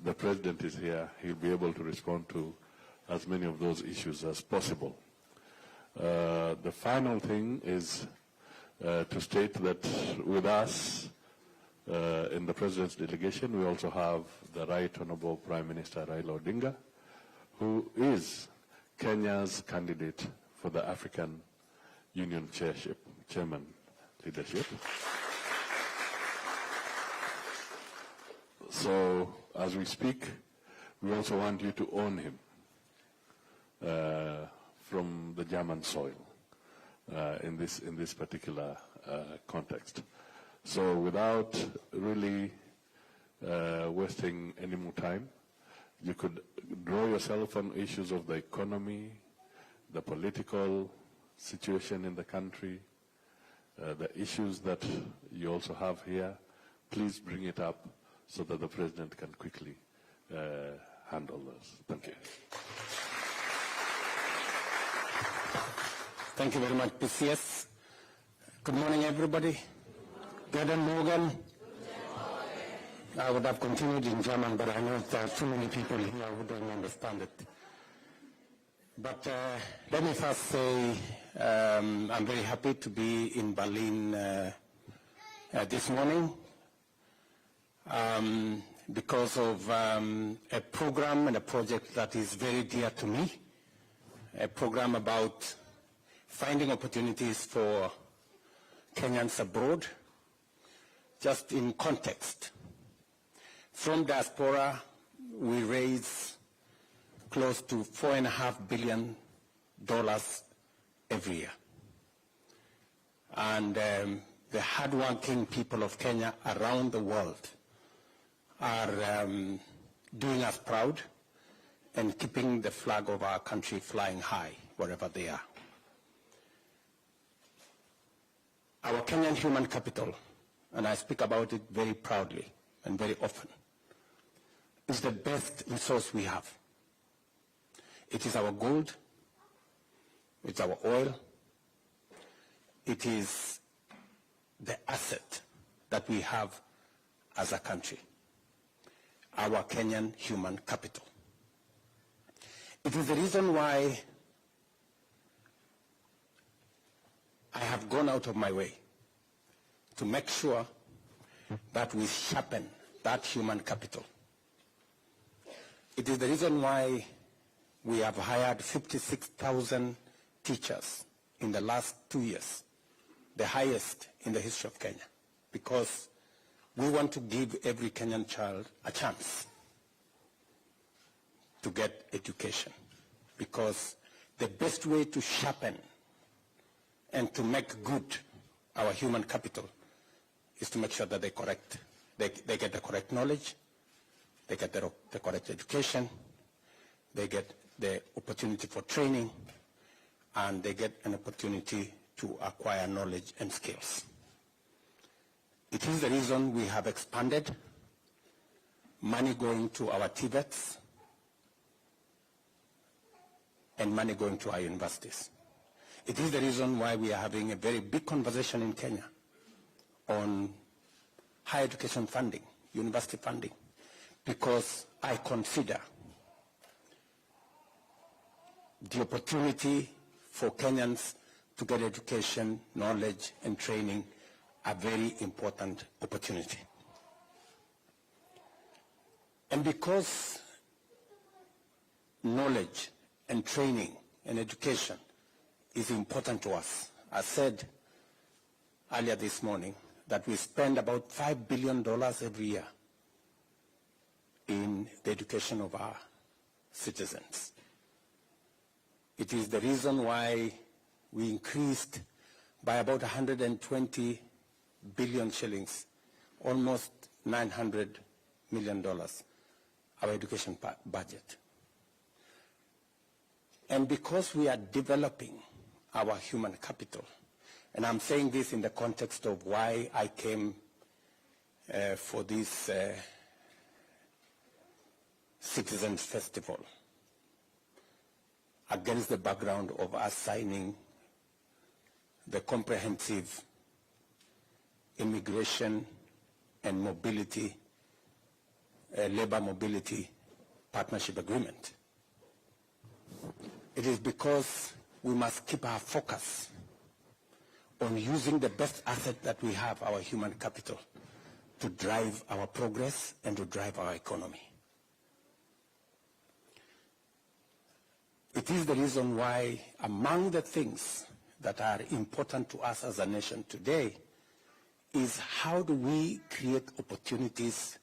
the President is here, he'll be able to respond to as many of those issues as possible. The final thing is to state that with us in the President's delegation, we also have the Right Honorable Prime Minister Raila Odinga, who is Kenya's candidate for the African Union chairman leadership. So, as we speak, we also want you to own him from the German soil in this particular context. So, without really wasting any more time, you could draw yourself on issues of the economy, the political situation in the country, the issues that you also have here. Please bring it up so that the President can quickly handle those. Thank you. Thank you very much, PCS. Good morning, everybody. Guten Morgen. I would have continued in German, but I know there are too many people here who don't understand it. But let me first say I'm very happy to be in Berlin this morning because of a program and a project that is very dear to me, a program about finding opportunities for Kenyans abroad. Just in context, from diaspora, we raise close to $4.5 billion every year. And the hardworking people of Kenya around the world are doing us proud and keeping the flag of our country flying high wherever they are. Our Kenyan human capital, and I speak about it very proudly and very often, is the best resource we have. It is our gold, it's our oil, it is the asset that we have as a country, our Kenyan human capital. It is the reason why I have gone out of my way to make sure that we sharpen that human capital. It is the reason why we have hired 56,000 teachers in the last 2 years, the highest in the history of Kenya, because we want to give every Kenyan child a chance to get education, because the best way to sharpen and to make good our human capital is to make sure that they get the correct knowledge, they get the correct education, they get the opportunity for training, and they get an opportunity to acquire knowledge and skills. It is the reason we have expanded money going to our TVETs and money going to our universities. It is the reason why we are having a very big conversation in Kenya on higher education funding, university funding, because I consider the opportunity for Kenyans to get education, knowledge, and training a very important opportunity. And because knowledge and training and education is important to us, I said earlier this morning that we spend about $5 billion every year in the education of our citizens. It is the reason why we increased by about 120 billion shillings, almost $900 million, our education budget. And because we are developing our human capital, and I'm saying this in the context of why I came for this Citizens Festival, against the background of us signing the comprehensive immigration and mobility labor mobility partnership agreement. It is because we must keep our focus on using the best asset that we have, our human capital, to drive our progress and to drive our economy. It is the reason why among the things that are important to us as a nation today is how do we create opportunities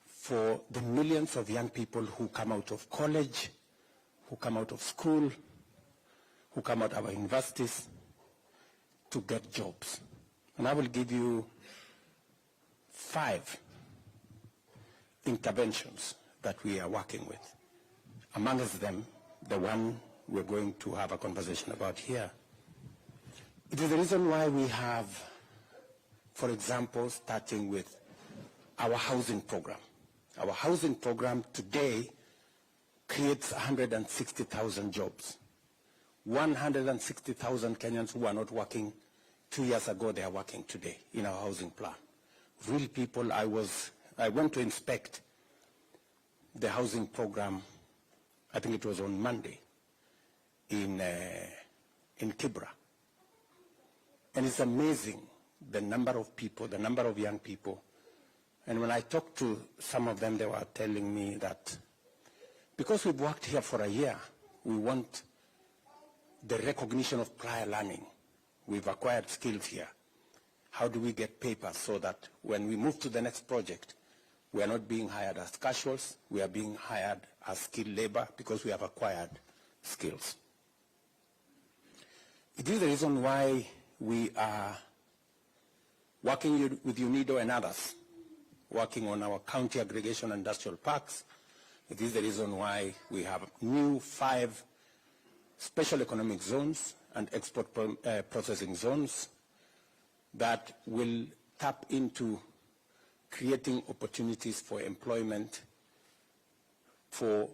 for the millions of young people who come out of college, who come out of school, who come out of our universities to get jobs. And I will give you 5 interventions that we are working with. Amongst them, the one we're going to have a conversation about here. It is the reason why we have, for example, starting with our housing program. Our housing program today creates 160,000 jobs. 160,000 Kenyans who are not working 2 years ago, they are working today in our housing plan. Real people. I went to inspect the housing program, I think it was on Monday, in Kibra. And it's amazing the number of people, the number of young people. And when I talked to some of them, they were telling me that because we've worked here for a year, we want the recognition of prior learning. We've acquired skills here. How do we get papers so that when we move to the next project, we are not being hired as casuals, we are being hired as skilled labor because we have acquired skills. It is the reason why we are working with UNIDO and others, working on our county aggregation industrial parks. It is the reason why we have new 5 special economic zones and export processing zones that will tap into creating opportunities for employment, for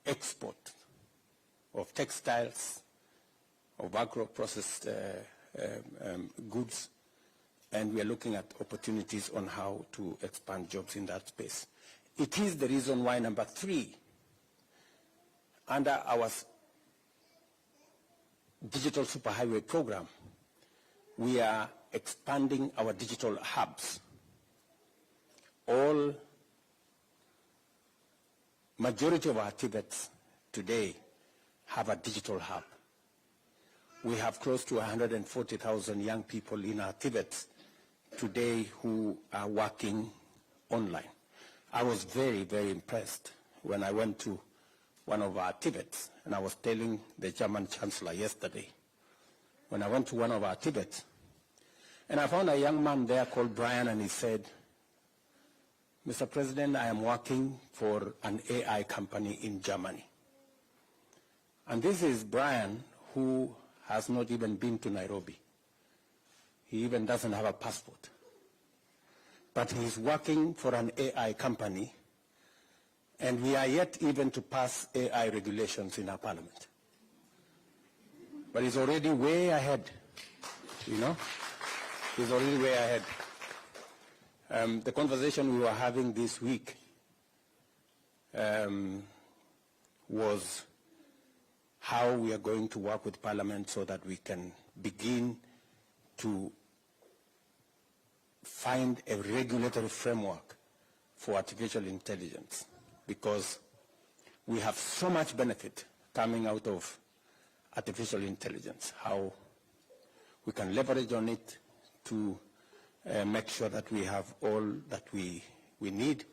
export of textiles, of agro-processed goods, and we are looking at opportunities on how to expand jobs in that space. It is the reason why, number 3, under our digital superhighway program, we are expanding our digital hubs. Majority of our TVETs today have a digital hub. We have close to 140,000 young people in our TVETs today who are working online. I was very, very impressed when I went to one of our TVETs, and I was telling the German Chancellor yesterday, when I went to one of our TVETs, and I found a young man there called Brian, and he said, Mr. President, I am working for an AI company in Germany. And this is Brian, who has not even been to Nairobi. He even doesn't have a passport. But he's working for an AI company, and we are yet even to pass AI regulations in our parliament. But he's already way ahead, you know? He's already way ahead. The conversation we were having this week was how we are going to work with Parliament so that we can begin to find a regulatory framework for artificial intelligence, because we have so much benefit coming out of artificial intelligence, how we can leverage on it to make sure that we have all that we need,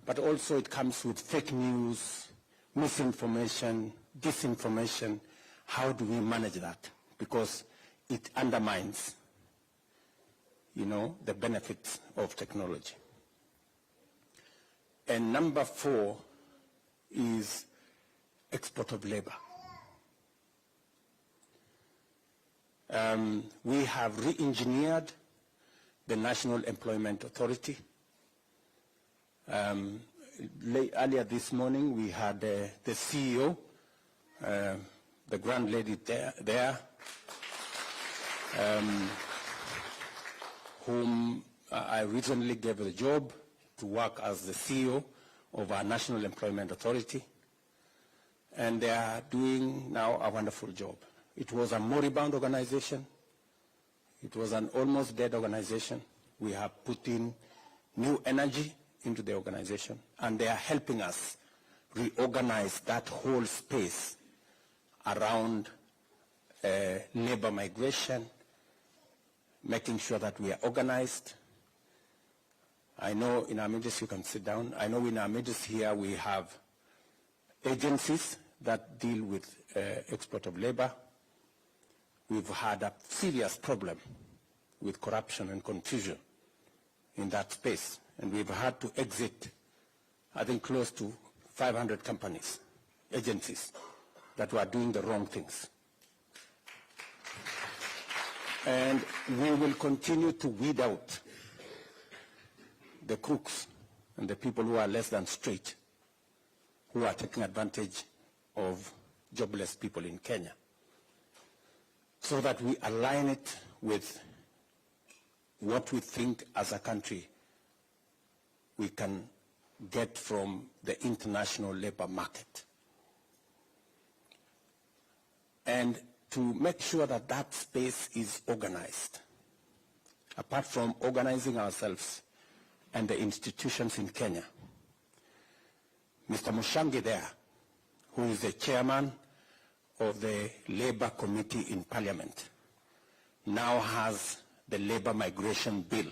but also it comes with fake news, misinformation, disinformation. How do we manage that? Because it undermines, the benefits of technology. And number 4 is export of labor. We have re-engineered the National Employment Authority. Earlier this morning, we had the CEO, the grand lady there whom I recently gave the job to work as the CEO of our National Employment Authority, and they are doing now a wonderful job. It was a moribund organization. It was an almost dead organization. We have put in new energy into the organization, and they are helping us reorganize that whole space around labor migration, making sure that we are organized. I know in our midst, you can sit down, I know in our midst here we have agencies that deal with export of labor. We've had a serious problem with corruption and confusion in that space, and we've had to exit, I think, close to 500 companies, agencies that were doing the wrong things. And we will continue to weed out the crooks and the people who are less than straight, who are taking advantage of jobless people in Kenya, so that we align it with what we think as a country we can get from the international labor market. And to make sure that that space is organized, apart from organizing ourselves and the institutions in Kenya. Mr. Mushangi there, who is the chairman of the Labor Committee in Parliament, now has the Labor Migration Bill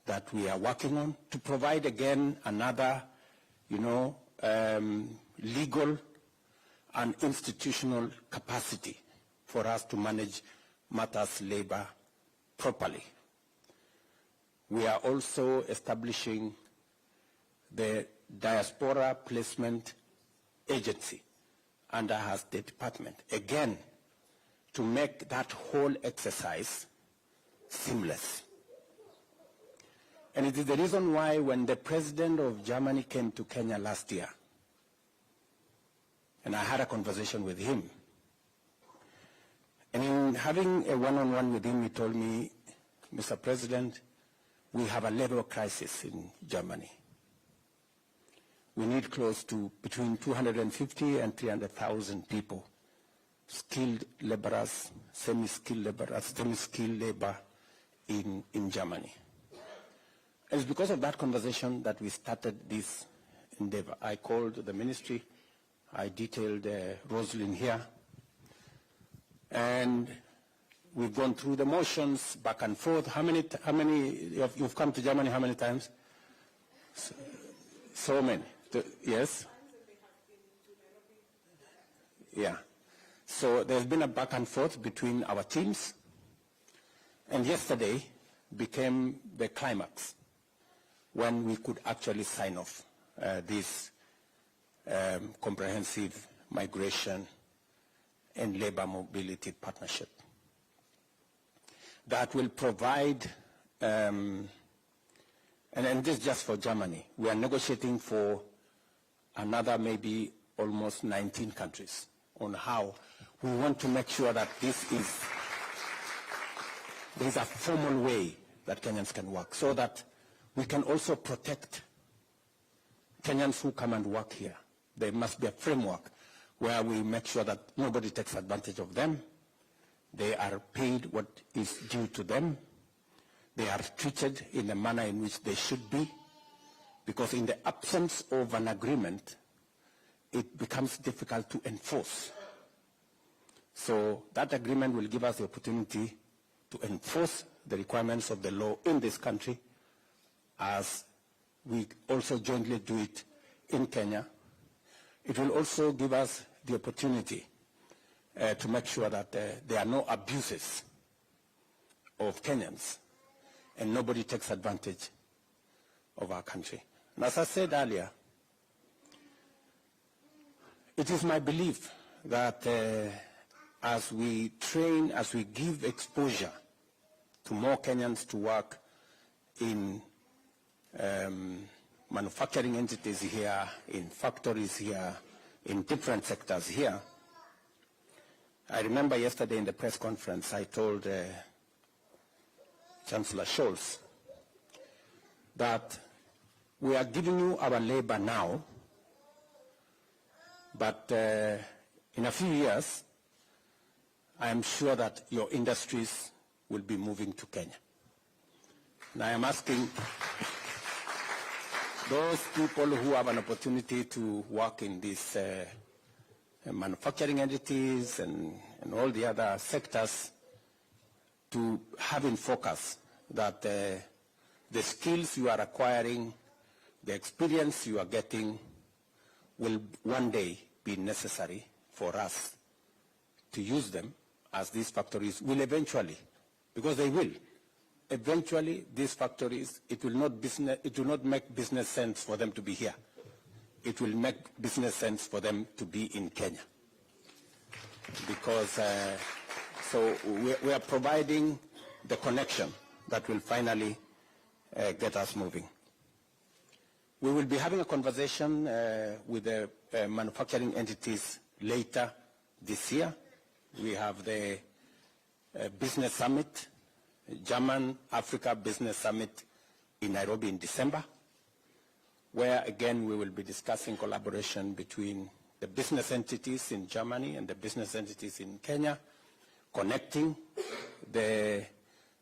that we are working on to provide again another, legal and institutional capacity for us to manage matters labor properly. We are also establishing the Diaspora Placement Agency under our State Department, again, to make that whole exercise seamless. And it is the reason why when the President of Germany came to Kenya last year, and I had a conversation with him, and in having a one-on-one with him, he told me, Mr. President, we have a labor crisis in Germany. We need close to between 250 and 300,000 people, skilled laborers, semi-skilled labor in Germany. And it's because of that conversation that we started this endeavor. I called the ministry, I detailed Rosalind here, and we've gone through the motions back and forth. How many you've come to Germany how many times? So many. Yes? Yeah. So there's been a back and forth between our teams, and yesterday became the climax when we could actually sign off this comprehensive migration and labor mobility partnership that will provide, and this is just for Germany. We are negotiating for another maybe almost 19 countries on how we want to make sure that there is a formal way that Kenyans can work, so that we can also protect Kenyans who come and work here. There must be a framework where we make sure that nobody takes advantage of them. They are paid what is due to them. They are treated in the manner in which they should be, because in the absence of an agreement, it becomes difficult to enforce. So that agreement will give us the opportunity to enforce the requirements of the law in this country, as we also jointly do it in Kenya. It will also give us the opportunity to make sure that there are no abuses of Kenyans and nobody takes advantage of our country. And as I said earlier, it is my belief that as we train, as we give exposure to more Kenyans to work in manufacturing entities here, in factories here, in different sectors here. I remember yesterday in the press conference, I told Chancellor Scholz that we are giving you our labor now, but in a few years, I am sure that your industries will be moving to Kenya. And I am asking those people who have an opportunity to work in these manufacturing entities and all the other sectors to have in focus that the skills you are acquiring, the experience you are getting will one day be necessary for us to use them, as these factories will eventually, because they will, eventually these factories, it will not make business sense for them to be here. It will make business sense for them to be in Kenya. Because, so we are providing the connection that will finally get us moving. We will be having a conversation with the manufacturing entities later this year. We have the Business Summit, German-Africa Business Summit in Nairobi in December, where again we will be discussing collaboration between the business entities in Germany and the business entities in Kenya, connecting the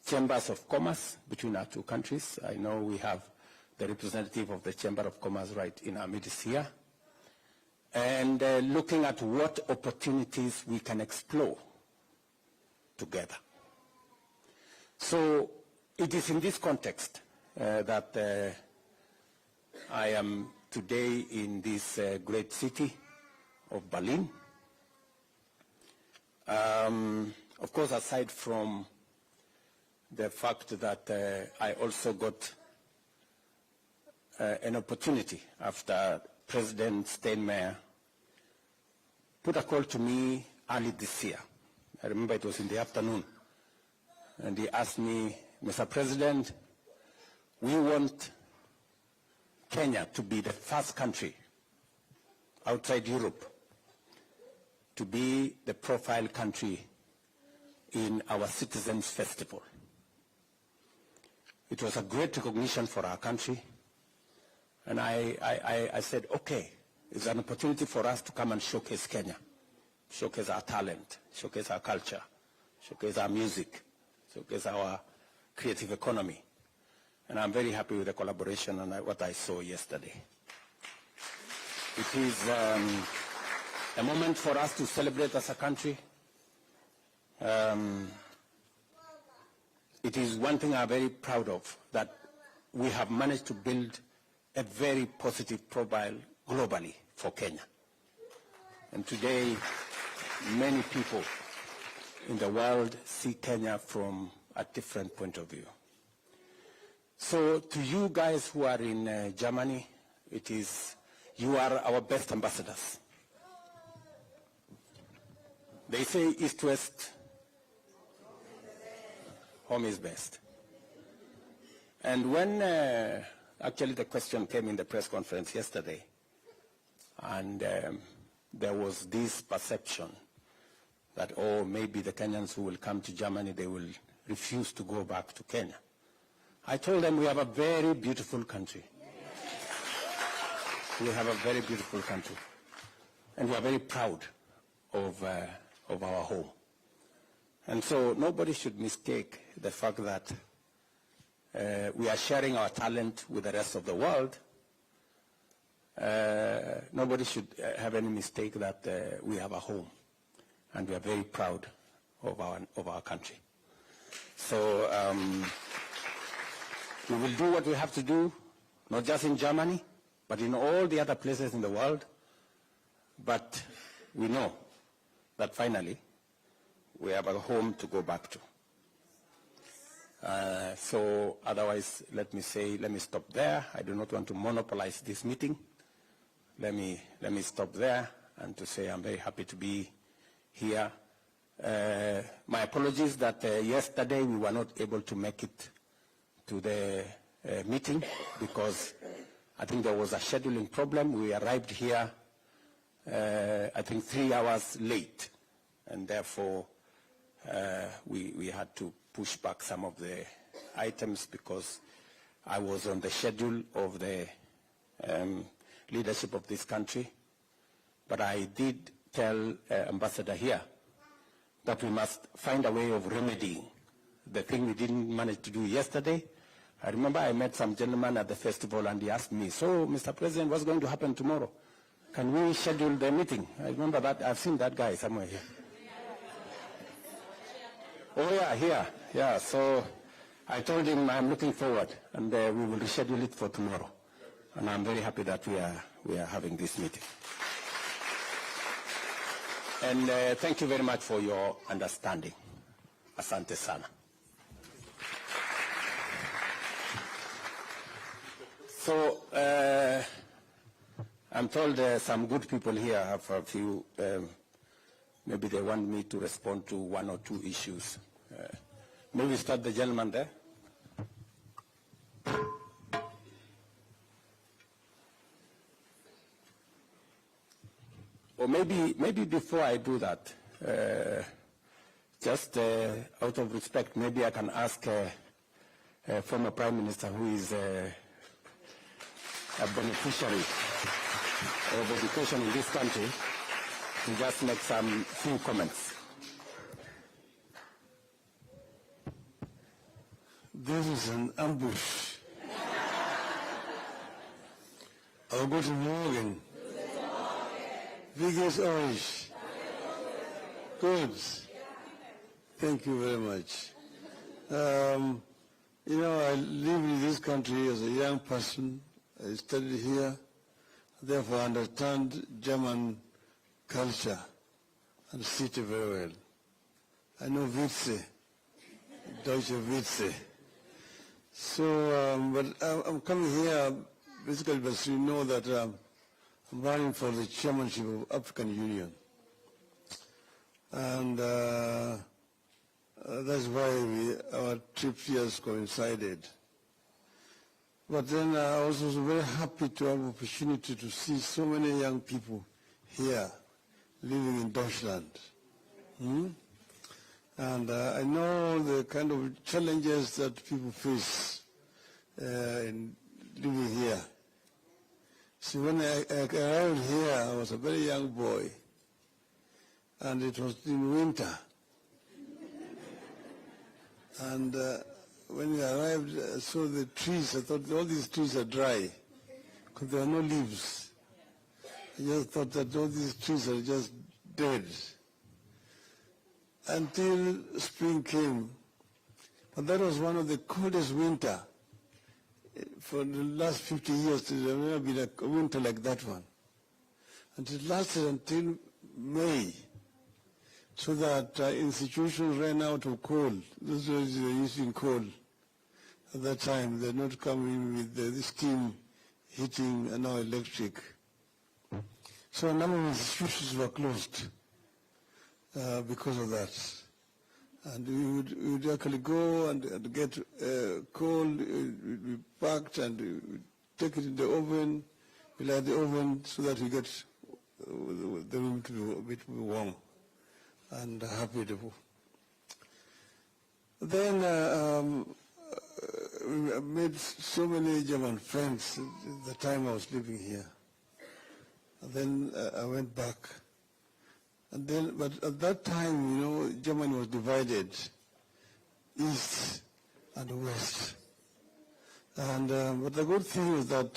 chambers of commerce between our two countries. I know we have the representative of the Chamber of Commerce right in our midst here, and looking at what opportunities we can explore together. So it is in this context that I am today in this great city of Berlin. Of course, aside from the fact that I also got an opportunity after President Steinmeier put a call to me early this year. I remember it was in the afternoon. And he asked me, Mr. President, we want Kenya to be the first country outside Europe to be the profile country in our Citizens Festival. It was a great recognition for our country. And I said, okay, it's an opportunity for us to come and showcase Kenya, showcase our talent, showcase our culture, showcase our music, showcase our creative economy. And I'm very happy with the collaboration and what I saw yesterday. It is a moment for us to celebrate as a country. It is one thing I'm very proud of, that we have managed to build a very positive profile globally for Kenya. And today, many people in the world see Kenya from a different point of view. So to you guys who are in Germany, you are our best ambassadors. They say East-West, home is best. And when actually the question came in the press conference yesterday, and there was this perception that, oh, maybe the Kenyans who will come to Germany, they will refuse to go back to Kenya. I told them we have a very beautiful country. We have a very beautiful country. And we are very proud of our home. And so nobody should mistake the fact that we are sharing our talent with the rest of the world. Nobody should have any mistake that we have a home. And we are very proud of our country. So we will do what we have to do, not just in Germany, but in all the other places in the world. But we know that finally we have a home to go back to. So otherwise, let me stop there. I do not want to monopolize this meeting. Let me stop there and to say I'm very happy to be here. My apologies that yesterday we were not able to make it to the meeting because I think there was a scheduling problem. We arrived here, I think 3 hours late, and therefore we had to push back some of the items because I was on the schedule of the leadership of this country. But I did tell Ambassador here that we must find a way of remedying the thing we didn't manage to do yesterday. I remember I met some gentleman at the festival and he asked me, so Mr. President, what's going to happen tomorrow? Can we schedule the meeting? I remember that. I've seen that guy somewhere here. Oh yeah, here. Yeah, so I told him I'm looking forward and we will reschedule it for tomorrow. And I'm very happy that we are having this meeting. And thank you very much for your understanding. Asante sana. So I'm told some good people here have a few, maybe they want me to respond to one or two issues. Maybe start the gentleman there. Or maybe before I do that, just out of respect, maybe I can ask former Prime Minister who is a beneficiary of education in this country to just make some few comments. This is an ambush. Oh, guten Morgen. Wie geht's euch? Good. Thank you very much. You know, I live in this country as a young person. I studied here, therefore I understand German culture and city very well. I know Witze, Deutsche Witze. So, but I'm coming here basically because you know that I'm running for the chairmanship of African Union. And that's why our trip here has coincided. But then I was also very happy to have the opportunity to see so many young people here living in Deutschland. And I know the kind of challenges that people face in living here. So when I arrived here, I was a very young boy, and it was in winter. And when we arrived, I saw the trees. I thought all these trees are dry because there are no leaves. I just thought that all these trees are just dead until spring came. But that was one of the coldest winter. For the last 50 years, there has never been a winter like that one. And it lasted until May, so that institutions ran out of coal. Those were using coal at that time. They're not coming with the steam heating and now electric. So a number of institutions were closed because of that. And we would actually go and get coal, we packed and we take it in the oven, we light the oven so that we get the room to be a bit warm and happy. Then I made so many German friends at the time I was living here. And then I went back. And then, but at that time, you know, Germany was divided, east and west. And but the good thing is that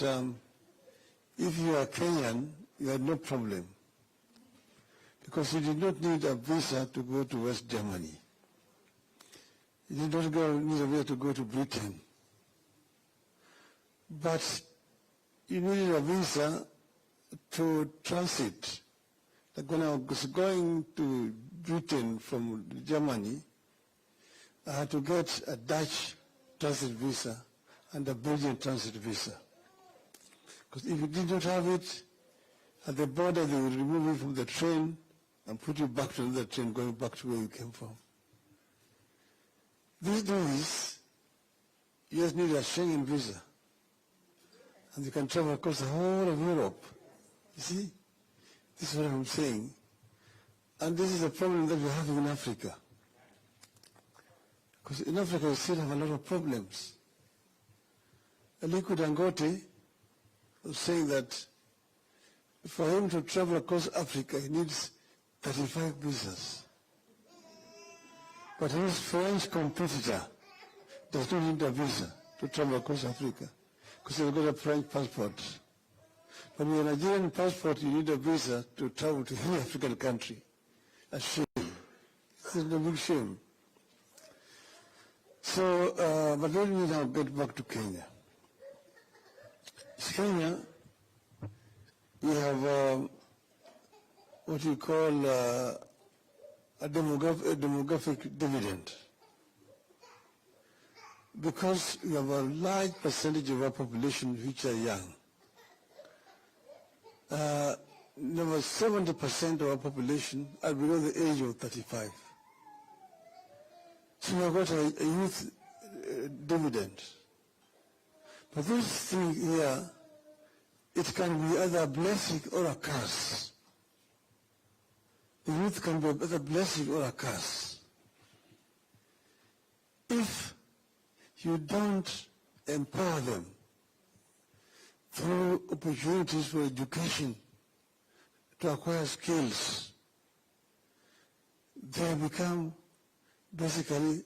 if you are Kenyan, you had no problem, because you did not need a visa to go to West Germany. You did not need a visa to go to Britain. But you needed a visa to transit. Like when I was going to Britain from Germany, I had to get a Dutch transit visa and a Belgian transit visa. Because if you did not have it, at the border they would remove you from the train and put you back to another train going back to where you came from. These days, you just need a Schengen visa. And you can travel across the whole of Europe. You see? This is what I'm saying. And this is a problem that we're having in Africa. Because in Africa we still have a lot of problems. Aliko Dangote was saying that for him to travel across Africa, he needs 35 visas. But his French competitor does not need a visa to travel across Africa because he's got a French passport. But with a Nigerian passport, you need a visa to travel to any African country. A shame. It's a big shame. So, but let me now get back to Kenya. In Kenya, we have what you call a demographic dividend. Because we have a large percentage of our population which are young. Over 70% of our population are below the age of 35. So we have got a youth dividend. But this thing here, it can be either a blessing or a curse. The youth can be either a blessing or a curse. If you don't empower them through opportunities for education to acquire skills, they become basically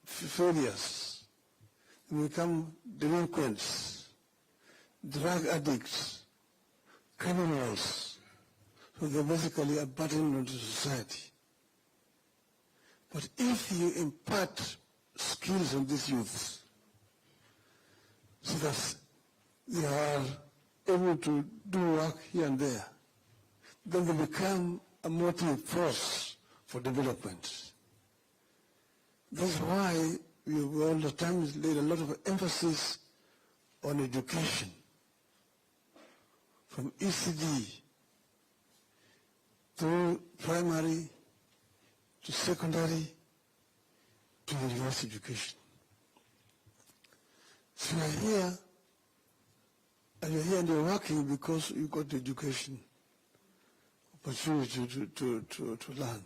failures. They become delinquents, drug addicts, criminals. So they're basically a burden onto society. But if you impart skills on these youths so that they are able to do work here and there, then they become a motive force for development. That's why we all the time laid a lot of emphasis on education, from ECD through primary to secondary to university education. So you're here, and you're working because you got the education opportunity to learn.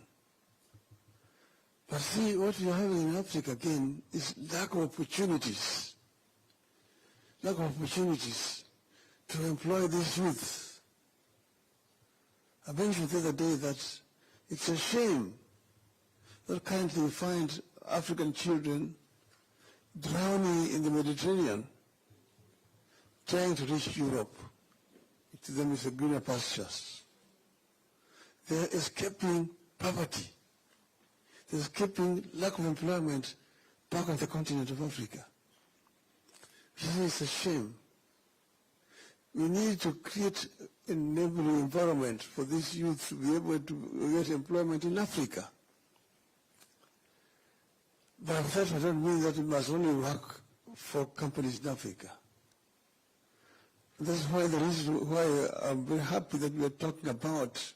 But see, what you're having in Africa again is lack of opportunities. Lack of opportunities to employ these youth. I mentioned the other day that it's a shame that currently we find African children drowning in the Mediterranean, trying to reach Europe. To them is a greener pastures. They're escaping poverty. They're escaping lack of employment back on the continent of Africa. It's a shame. We need to create an enabling environment for these youth to be able to get employment in Africa. But that doesn't mean that we must only work for companies in Africa. That's why the reason why I'm very happy that we are talking about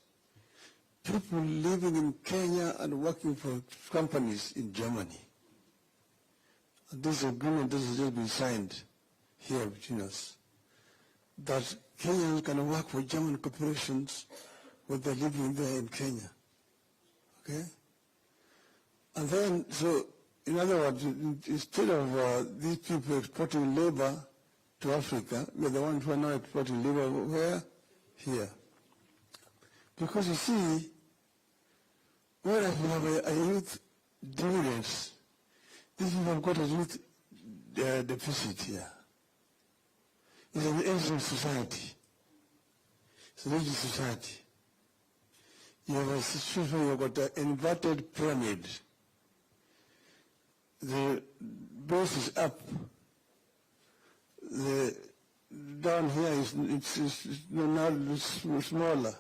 people living in Kenya and working for companies in Germany. And this agreement has just been signed here between us, that Kenyans can work for German corporations when they're living there in Kenya. Okay? And then, so, in other words, instead of these people exporting labor to Africa, we are the ones who are now exporting labor where? Here. Because you see, whereas we have a youth dividends, these people have got a youth deficit here. It's an aging society. It's an aging society. You have a situation where you've got an inverted pyramid. The base is up. The down here is now smaller.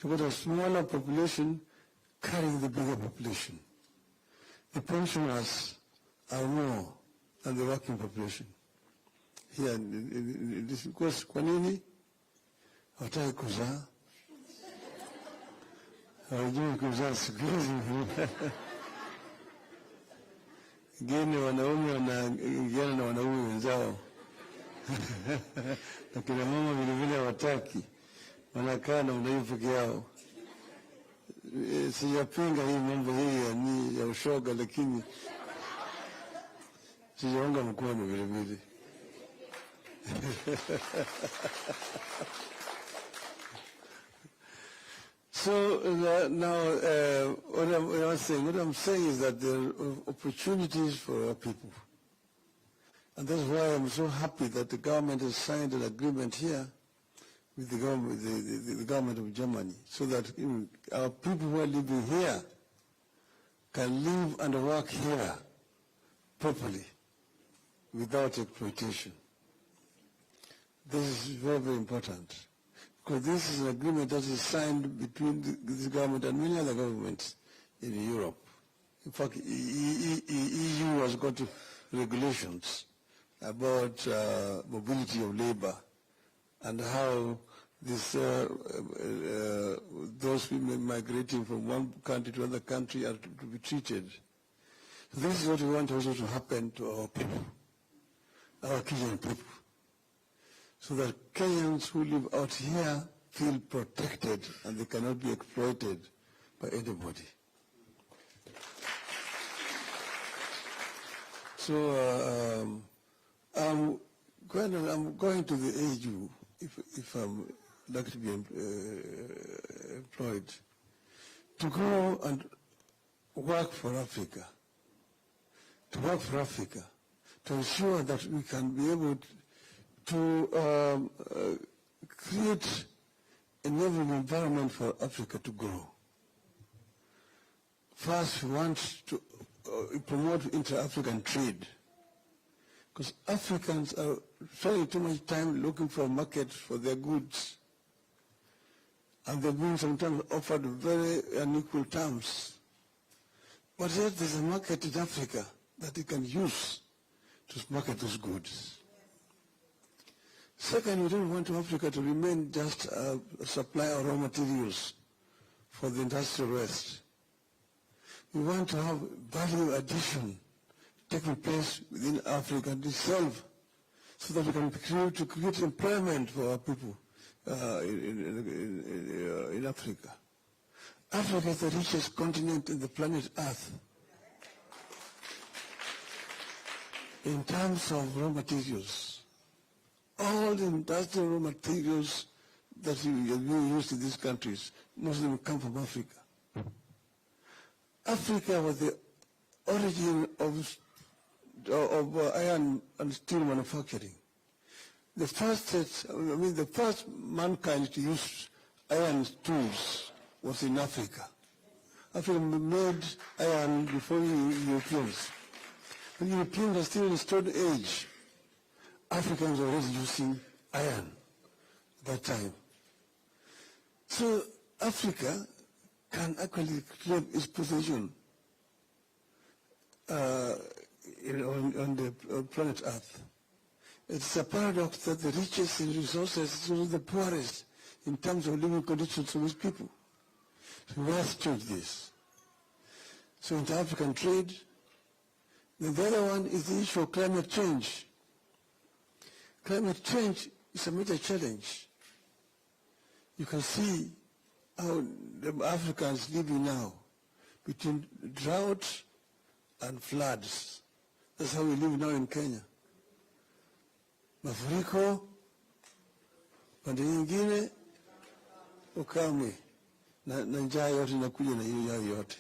You've got a smaller population carrying the bigger population. The pensioners are more than the working population. Here in this, because kwa nini hawataki kuzaa? Hawajui kuzaa siku hizi. Wengine wanaume wanaingiana na wanaume wenzao. Na kina mama vile vile hawataki. Wanakaa na wanaume peke yao. Sijapinga hii mambo hii ya ushoga, lakini sijaunga mkono vile vile. So now, what I'm saying is that there are opportunities for our people. And that's why I'm so happy that the government has signed an agreement here with the government of Germany, so that our people who are living here can live and work here properly without exploitation. This is very, very important, because this is an agreement that is signed between this government and many other governments in Europe. In fact, EU has got regulations about mobility of labor and how this, those people migrating from one country to another country are to be treated. So this is what we want also to happen to our people, our Kenyan people, so that Kenyans who live out here feel protected and they cannot be exploited by anybody. So I'm going to the AU if I'm like to be employed, to go and work for Africa, to ensure that we can be able to create an enabling environment for Africa to grow. First, we want to promote inter-African trade, because Africans are spending too much time looking for a market for their goods, and they're being sometimes offered very unequal terms. But yet there's a market in Africa that they can use to market those goods. Second, we don't want Africa to remain just a supplier of raw materials for the industrial West. We want to have value addition taking place within Africa itself, so that we can create employment for our people in Africa. Africa is the richest continent in the planet Earth in terms of raw materials. All the industrial raw materials that we use in these countries, most of them come from Africa. Africa was the origin of iron and steel manufacturing. The first mankind to use iron tools was in Africa. Africa made iron before Europeans. When Europeans are still in the Stone Age, Africans were already using iron at that time. So Africa can actually claim its position on the planet Earth. It's a paradox that the richest in resources is also the poorest in terms of living conditions of its people. So we have to change this. So inter-African trade. The other one is the issue of climate change. Climate change is a major challenge. You can see how the Africans living now between drought and floods. That's how we live now in Kenya. Mafuriko, pande nyingine, ukame, na njaa yote inakuja na hiyo yote.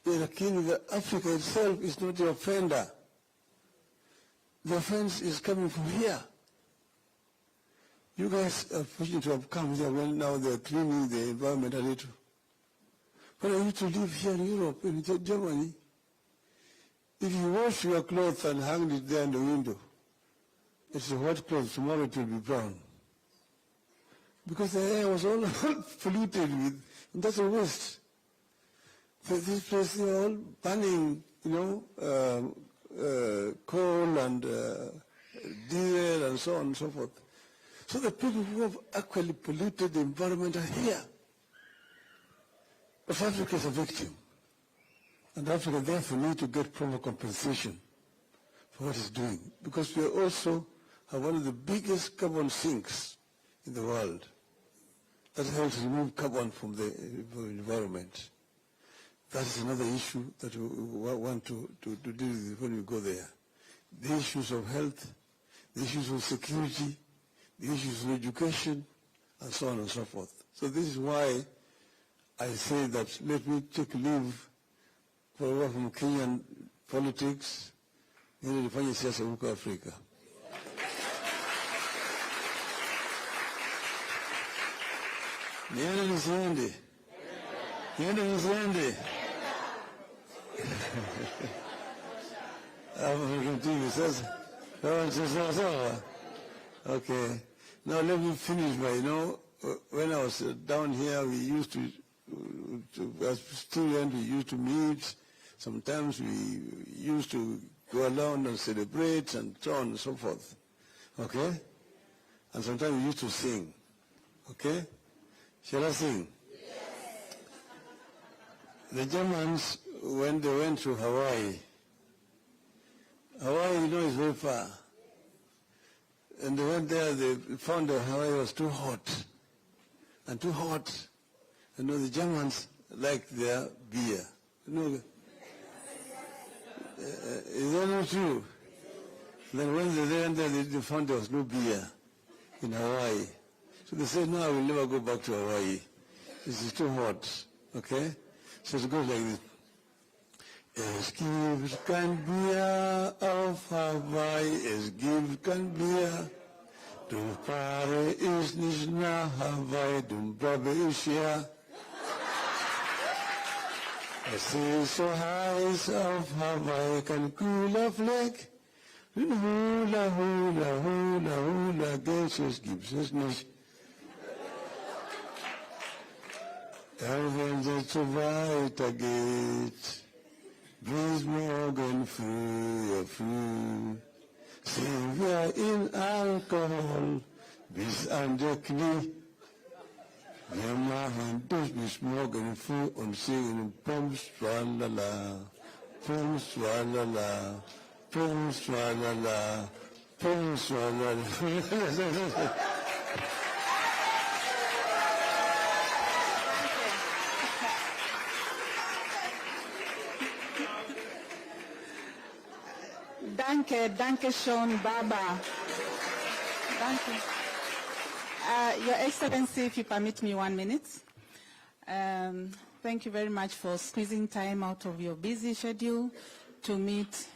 Lakini Africa itself is not the offender. The offense is coming from here. You guys are fortunate to have come here when now they're cleaning the environment a little. When I used to live here in Europe, in Germany, if you wash your clothes and hang it there in the window, it's a white cloth, tomorrow it will be brown. Because the air was all polluted with industrial waste. So this place, they are all burning, coal and diesel and so on and so forth. So the people who have actually polluted the environment are here. But Africa is a victim. And Africa therefore needs to get proper compensation for what it's doing. Because we also have one of the biggest carbon sinks in the world that helps remove carbon from the environment. That is another issue that we want to deal with when we go there. The issues of health, the issues of security, the issues of education, and so on and so forth. So this is why I say that let me take leave from Kenyan politics, ili nifanye siasa huko Afrika. Niende nisiende? Niende nisiende? Okay. Now let me finish by, when I was down here, we used to as students, we used to meet. Sometimes we used to go around and celebrate and so on and so forth. Okay? And sometimes we used to sing. Okay? Shall I sing? Yes. The Germans, when they went to Hawaii, is very far. And they went there, they found that Hawaii was too hot. And too hot. The Germans liked their beer. Is that not true? Then when they went there, they found there was no beer in Hawaii. So they said, no, I will never go back to Hawaii. This is too hot. Okay? So it goes like this. Es gibt kein Bier auf Hawaii, es gibt kein Bier. Du fahre ich nicht nach Hawaii, du bleibe ich hier. Es ist so heiß auf Hawaii, kein kühler Fleck. Hula, hula, hula, hula, Geld gibt es nicht. Wenn es so weitergeht, bis morgen früh, sind wir in Alkohol bis an der Knie. Wir machen durch bis morgen früh und singen Pum, Swalala, Pum, Swalala, Pum, Swalala, Pum, Swalala. Danke schön, Baba. Danke. Your Excellency, if you permit me 1 minute. Thank you very much for squeezing time out of your busy schedule to meet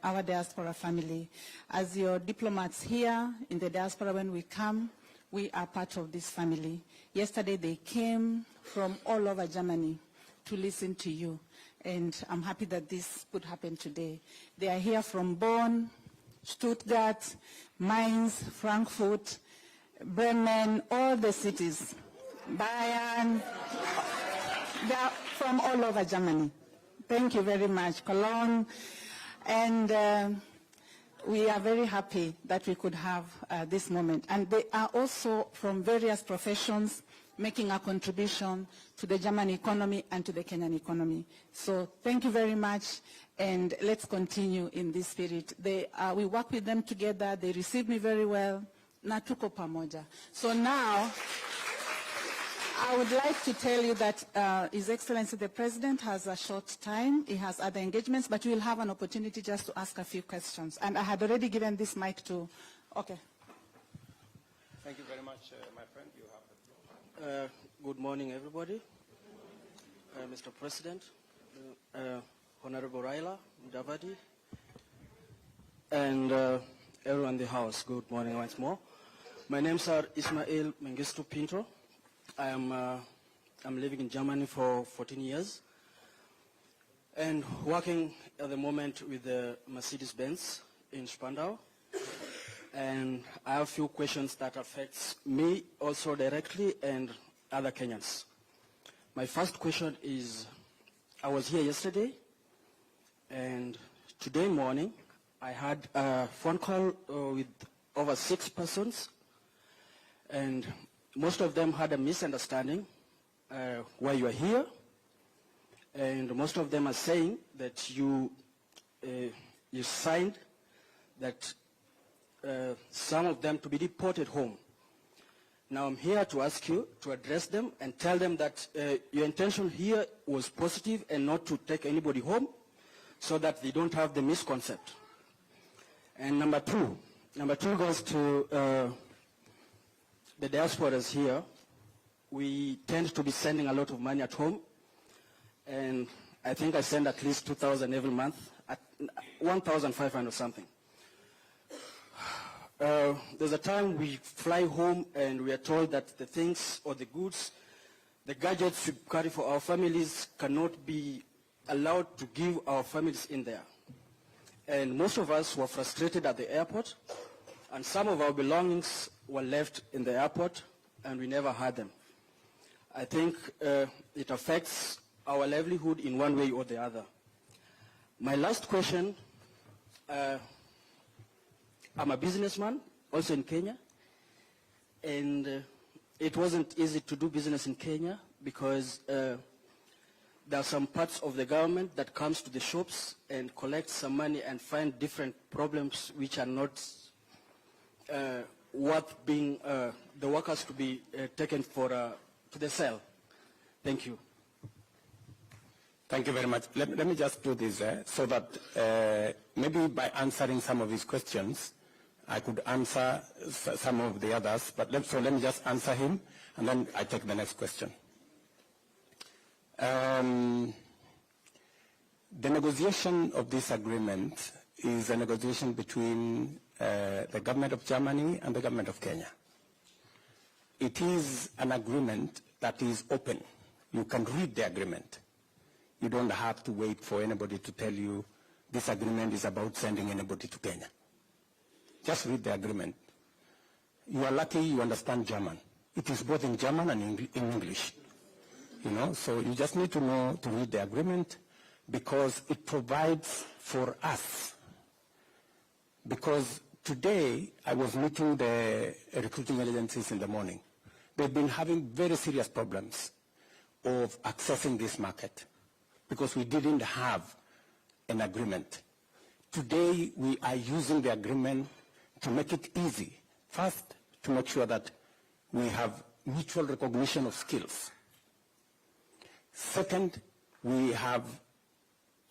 our diaspora family. As your diplomats here in the diaspora, when we come, we are part of this family. Yesterday they came from all over Germany to listen to you. And I'm happy that this could happen today. They are here from Bonn, Stuttgart, Mainz, Frankfurt, Bremen, all the cities, Bayern. They are from all over Germany. Thank you very much, Cologne. And we are very happy that we could have this moment. And they are also from various professions, making a contribution to the German economy and to the Kenyan economy. So thank you very much, and let's continue in this spirit. We work with them together. They receive me very well. Na tuko pamoja. So now, I would like to tell you that His Excellency the President has a short time. He has other engagements, but we will have an opportunity just to ask a few questions. And I had already given this mic to, okay. Thank you very much, my friend. You have the floor. Good morning, everybody. Mr. President, Honorable Raila Mudavadi, and everyone in the House, good morning once more. My name is Ismail Mengistu Pinto. I'm living in Germany for 14 years and working at the moment with the Mercedes-Benz in Spandau. And I have a few questions that affects me also directly and other Kenyans. My first question is, I was here yesterday, and today morning I had a phone call with over 6 persons, and most of them had a misunderstanding why you are here, and most of them are saying that you signed that some of them to be deported home. Now I'm here to ask you to address them and tell them that your intention here was positive and not to take anybody home so that they don't have the misconcept. And number 2, Number two goes to the diasporas here. We tend to be sending a lot of money at home, and I think I send at least 2,000 every month, at 1,500 something. There's a time we fly home and we are told that the things or the goods, the gadgets we carry for our families cannot be allowed to give our families in there. And most of us were frustrated at the airport, and some of our belongings were left in the airport and we never had them. I think it affects our livelihood in one way or the other. My last question, I'm a businessman, also in Kenya, and it wasn't easy to do business in Kenya because there are some parts of the government that comes to the shops and collects some money and find different problems which are not worth being the workers to be taken for to the cell. Thank you. Thank you very much. Let me just do this so that maybe by answering some of his questions, I could answer some of the others, but let me just answer him, and then I take the next question. The negotiation of this agreement is a negotiation between the government of Germany and the government of Kenya. It is an agreement that is open. You can read the agreement. You don't have to wait for anybody to tell you this agreement is about sending anybody to Kenya. Just read the agreement. You are lucky you understand German. It is both in German and in English. You know, so you just need to know to read the agreement because it provides for us. Because today I was meeting the recruiting agencies in the morning. They've been having very serious problems of accessing this market because we didn't have an agreement. Today we are using the agreement to make it easy. First, to make sure that we have mutual recognition of skills. Second, we have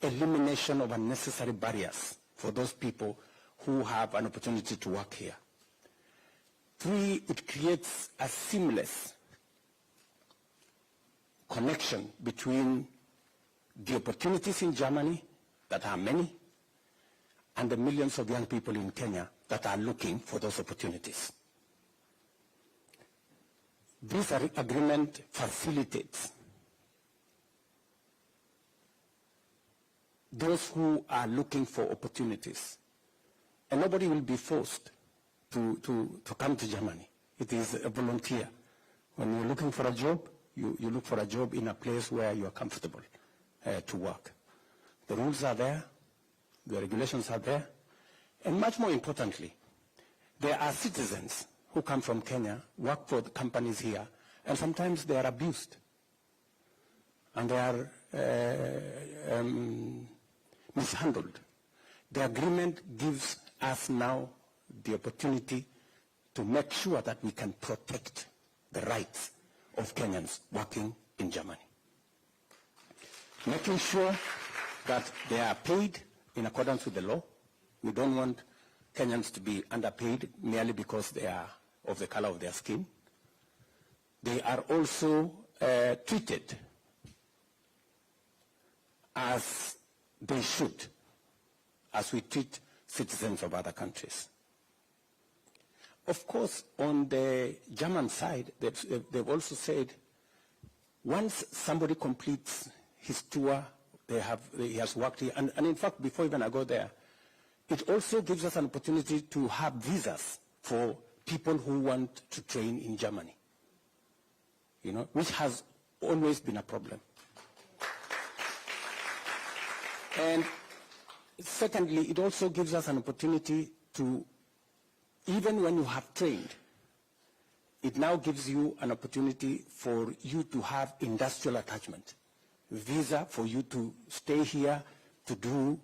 elimination of unnecessary barriers for those people who have an opportunity to work here. Three, it creates a seamless connection between the opportunities in Germany, that are many, and the millions of young people in Kenya that are looking for those opportunities. This agreement facilitates those who are looking for opportunities. And nobody will be forced to come to Germany. It is a volunteer. When you're looking for a job, you look for a job in a place where you are comfortable to work. The rules are there, the regulations are there, and much more importantly, there are citizens who come from Kenya, work for the companies here, and sometimes they are abused. And they are mishandled. The agreement gives us now the opportunity to make sure that we can protect the rights of Kenyans working in Germany. Making sure that they are paid in accordance with the law. We don't want Kenyans to be underpaid merely because they are of the color of their skin. They are also treated as they should, as we treat citizens of other countries. Of course, on the German side, they've also said once somebody completes his tour, he has worked here, and in fact, before even I go there, it also gives us an opportunity to have visas for people who want to train in Germany, you know, which has always been a problem. And secondly, it also gives us an opportunity to, even when you have trained, it now gives you an opportunity for you to have industrial attachment. Visa for you to stay here to do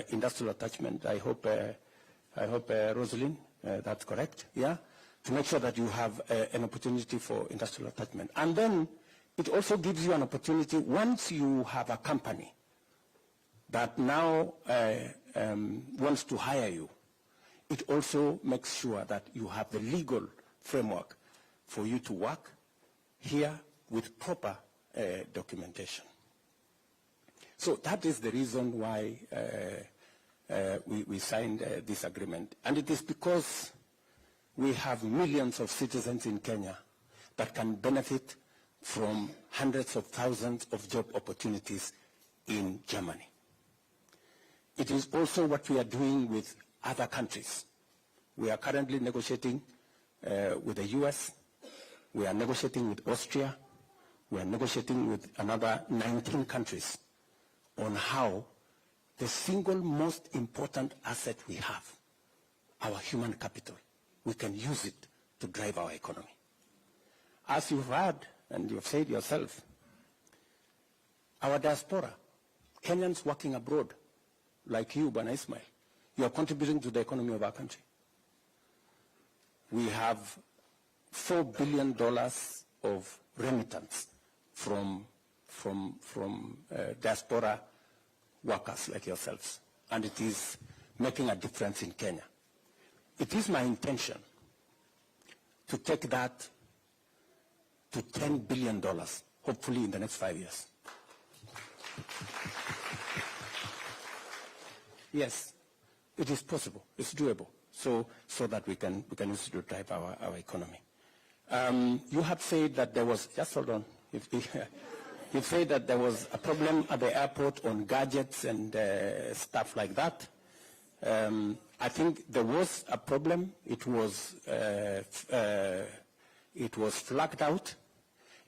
industrial attachment. I hope Rosalind, that's correct, yeah? To make sure that you have an opportunity for industrial attachment. And then it also gives you an opportunity, once you have a company that now wants to hire you, it also makes sure that you have the legal framework for you to work here with proper documentation. So that is the reason why we signed this agreement. And it is because we have millions of citizens in Kenya that can benefit from hundreds of thousands of job opportunities in Germany. It is also what we are doing with other countries. We are currently negotiating with the US, we are negotiating with Austria, we are negotiating with another 19 countries on how the single most important asset we have, our human capital, we can use it to drive our economy. As you've heard and you've said yourself, our diaspora, Kenyans working abroad, like you, Bwana Ismail, you are contributing to the economy of our country. We have $4 billion of remittance from diaspora workers like yourselves, and it is making a difference in Kenya. It is my intention to take that to $10 billion, hopefully in the next 5 years. Yes, it is possible, it's doable, so that we can use it to drive our economy. You have said that there was, just hold on, you said that there was a problem at the airport on gadgets and stuff like that. I think there was a problem. It was flagged out,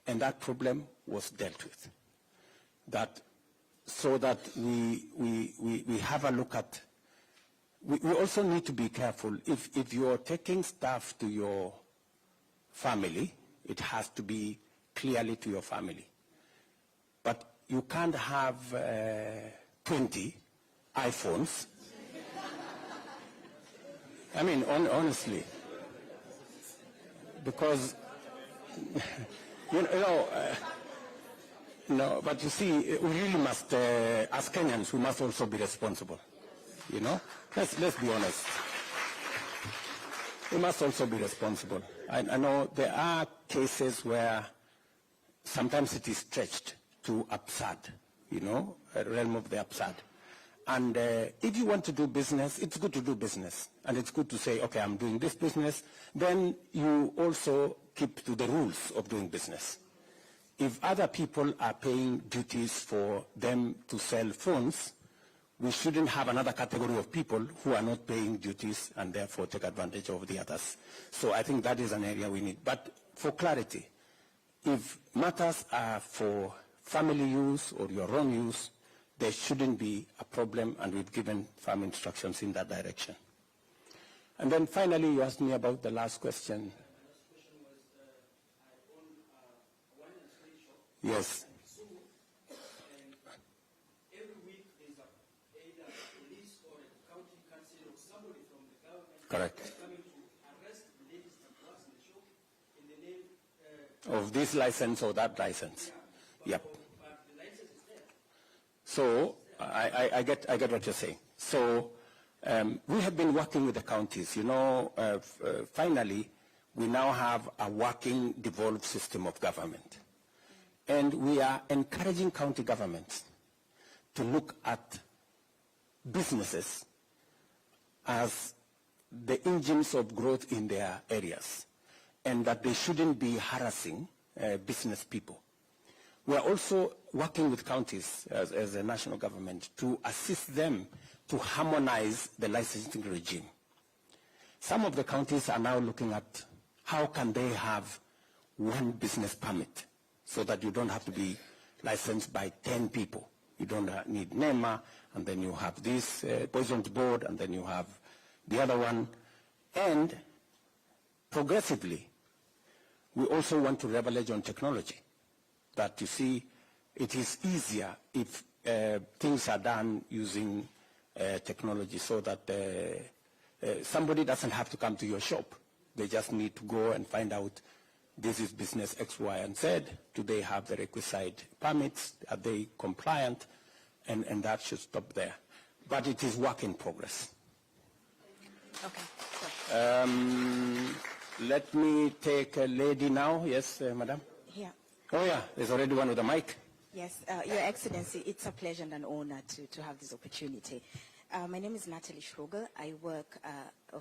and that problem was dealt with. So that we have a look at. We also need to be careful. If you're taking stuff to your family, it has to be clearly to your family. But you can't have 20 iPhones. I mean, honestly, because no, but you see, we really must, as Kenyans, we must also be responsible. You know, let's be honest. We must also be responsible. I know there are cases where sometimes it is stretched to absurd, you know, a realm of the absurd. And if you want to do business, it's good to do business. And it's good to say, okay, I'm doing this business. Then you also keep to the rules of doing business. If other people are paying duties for them to sell phones, we shouldn't have another category of people who are not paying duties and therefore take advantage of the others. So I think that is an area we need. But for clarity, if matters are for family use or your own use, there shouldn't be a problem, and we've given firm instructions in that direction. And then finally, you asked me about the last question. My last question was, I own a wine and spirit shop. Yes. And every week there's either a police or a county council or somebody from the government Correct. coming to arrest the ladies that works in the shop in the name Of this license or that license. yeah, Yep. but the license is there. So I get what you're saying. So we have been working with the counties. You know, finally, we now have a working, devolved system of government. And we are encouraging county governments to look at businesses as the engines of growth in their areas, and that they shouldn't be harassing business people. We are also working with counties as a national government to assist them to harmonize the licensing regime. Some of the counties are now looking at how can they have one business permit so that you don't have to be licensed by 10 people. You don't need NEMA, and then you have this poisons board, and then you have the other one. And progressively, we also want to leverage on technology. That you see, it is easier if things are done using technology, so that somebody doesn't have to come to your shop. They just need to go and find out, this is business X, Y, and Z. Do they have the requisite permits? Are they compliant? And that should stop there. But it is work in progress. Okay. Let me take a lady now. Yes, madam. Yeah. Oh, yeah, there's already one with a mic. Yes, Your Excellency, it's a pleasure and an honor to have this opportunity. My name is Natalie Schrugel. I work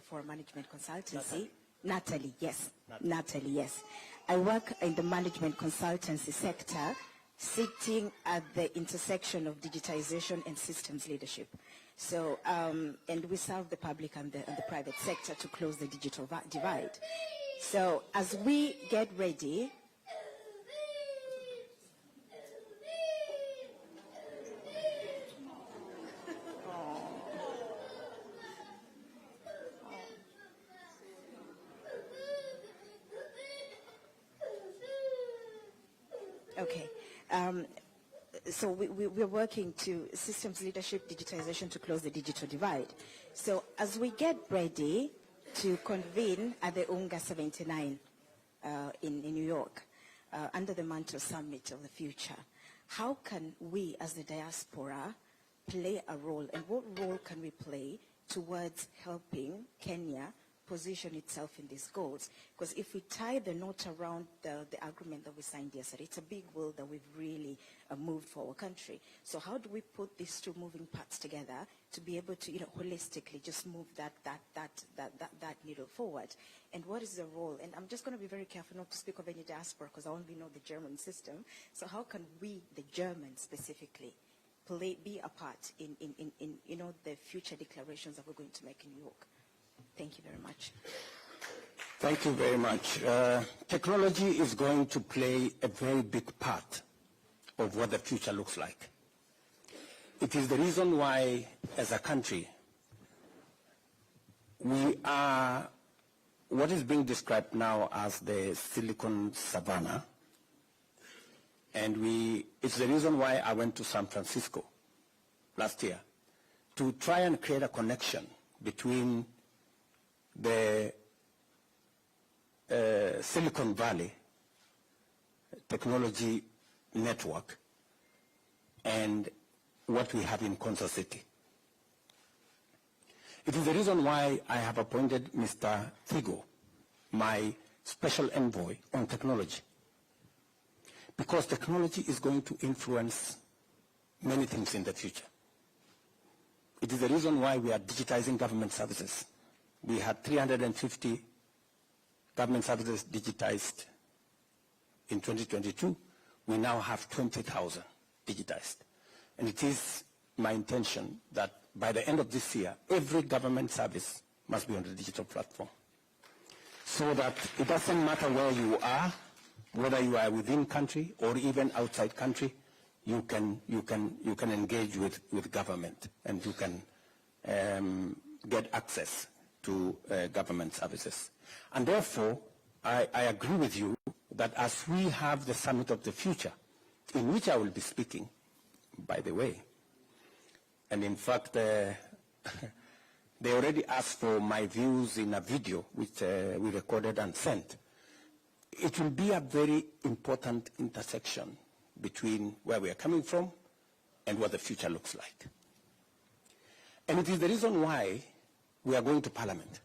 for a management consultancy. Natalie, yes. Natalie, yes. I work in the management consultancy sector, sitting at the intersection of digitization and systems leadership. So, and we serve the public and the private sector to close the digital divide. So, as we get ready, okay. So we're working to systems leadership, digitization to close the digital divide. So as we get ready to convene at the UNGA 79 in New York, under the Mantle Summit of the Future, how can we as the diaspora play a role, and what role can we play towards helping Kenya position itself in these goals? Because if we tie the knot around the agreement that we signed yesterday, it's a big wheel that we've really moved for our country. So how do we put these two moving parts together to be able to, holistically just move that needle forward? And what is the role? And I'm just going to be very careful not to speak of any diaspora because I only know the German system. So how can we, the Germans specifically, be a part in the future declarations that we're going to make in New York? Thank you very much. Thank you very much. Technology is going to play a very big part of what the future looks like. It is the reason why, as a country, we are what is being described now as the Silicon Savannah. And it's the reason why I went to San Francisco last year to try and create a connection between the Silicon Valley technology network and what we have in Kansas City. It is the reason why I have appointed Mr. Thigo, my special envoy on technology, because technology is going to influence many things in the future. It is the reason why we are digitizing government services. We had 350 government services digitized in 2022. We now have 20,000 digitized. And it is my intention that by the end of this year, every government service must be on the digital platform. So that it doesn't matter where you are, whether you are within country or even outside country, you can engage with government, and you can get access to government services. And therefore, I agree with you that as we have the Summit of the Future, in which I will be speaking, by the way, and in fact, they already asked for my views in a video which we recorded and sent. It will be a very important intersection between where we are coming from and what the future looks like. And it is the reason why we are going to Parliament,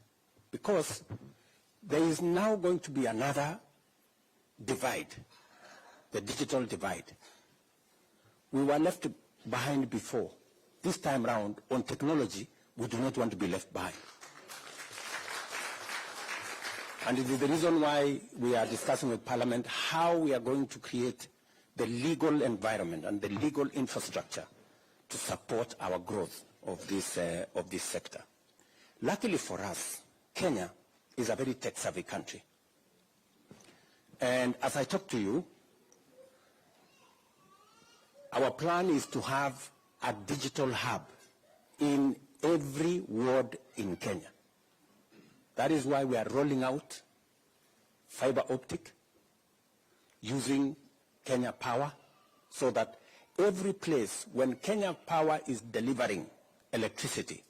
because there is now going to be another divide, the digital divide. We were left behind before. This time round, on technology, we do not want to be left behind. And it is the reason why we are discussing with Parliament how we are going to create the legal environment and the legal infrastructure to support our growth of this sector. Luckily for us, Kenya is a very tech-savvy country. And as I talk to you, our plan is to have a digital hub in every ward in Kenya. That is why we are rolling out fiber optic using Kenya Power, so that every place when Kenya Power is delivering electricity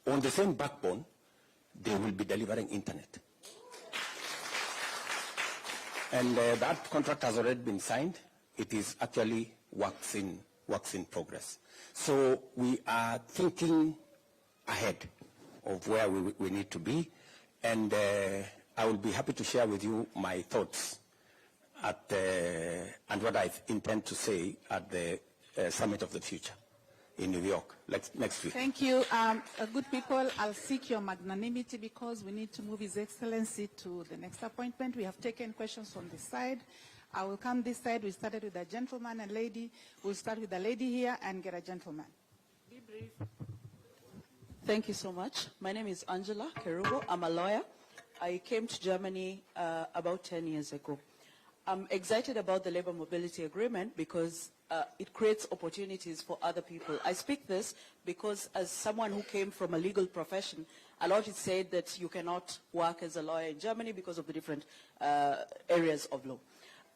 on the same backbone, they will be delivering internet. And that contract has already been signed. It is actually works in progress. So we are thinking ahead of where we need to be, And I will be happy to share with you my thoughts and what I intend to say at the Summit of the Future in New York next week. Thank you. Good people, I'll seek your magnanimity because we need to move His Excellency to the next appointment. We have taken questions from this side. I will come this side. We started with a gentleman and lady. We'll start with the lady here and get a gentleman. Be brief. Thank you so much. My name is Angela Kerubo. I'm a lawyer. I came to Germany about 10 years ago. I'm excited about the labor mobility agreement because it creates opportunities for other people. I speak this because as someone who came from a legal profession, a lot is said that you cannot work as a lawyer in Germany because of the different areas of law.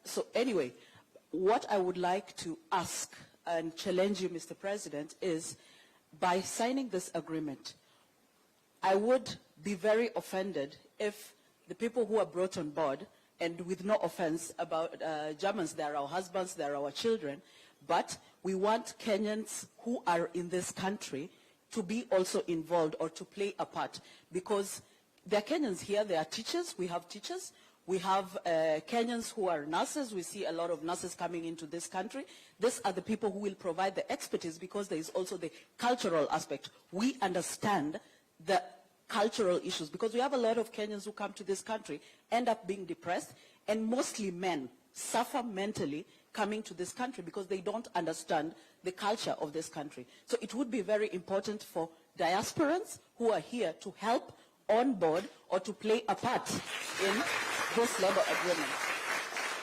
So anyway, what I would like to ask and challenge you, Mr. President, is by signing this agreement, I would be very offended if the people who are brought on board, and with no offense about Germans, they're our husbands, they're our children, but we want Kenyans who are in this country to be also involved or to play a part, because there are Kenyans here, there are teachers, we have teachers, we have Kenyans who are nurses. We see a lot of nurses coming into this country. These are the people who will provide the expertise because there is also the cultural aspect. We understand the cultural issues because we have a lot of Kenyans who come to this country, end up being depressed, and mostly men suffer mentally coming to this country because they don't understand the culture of this country. So it would be very important for diasporans who are here to help on board or to play a part in this labor agreement.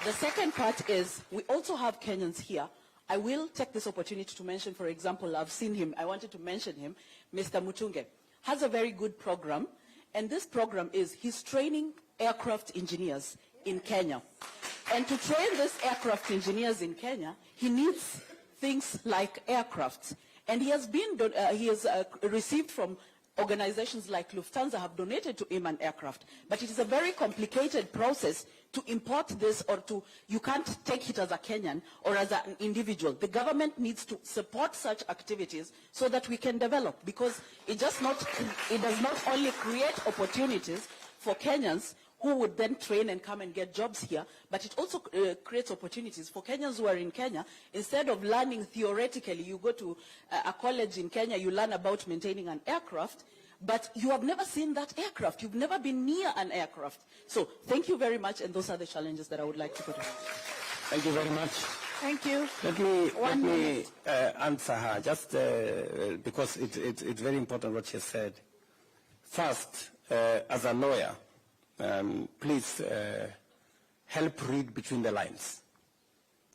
The second part is we also have Kenyans here. I will take this opportunity to mention, for example, I've seen him, I wanted to mention him, Mr. Mutunge has a very good program, and this program is he's training aircraft engineers in Kenya. And to train these aircraft engineers in Kenya, he needs things like aircraft. And he has received from organizations like Lufthansa have donated to him an aircraft. But it is a very complicated process to import this, or you can't take it as a Kenyan or as an individual. The government needs to support such activities so that we can develop, because it does not only create opportunities for Kenyans who would then train and come and get jobs here, but it also creates opportunities for Kenyans who are in Kenya. Instead of learning theoretically, you go to a college in Kenya, you learn about maintaining an aircraft, but you have never seen that aircraft. You've never been near an aircraft. So thank you very much, and those are the challenges that I would like to put in. Thank you very much. Thank you. Let me answer her, just because it's very important what she said. First, as a lawyer, please help read between the lines.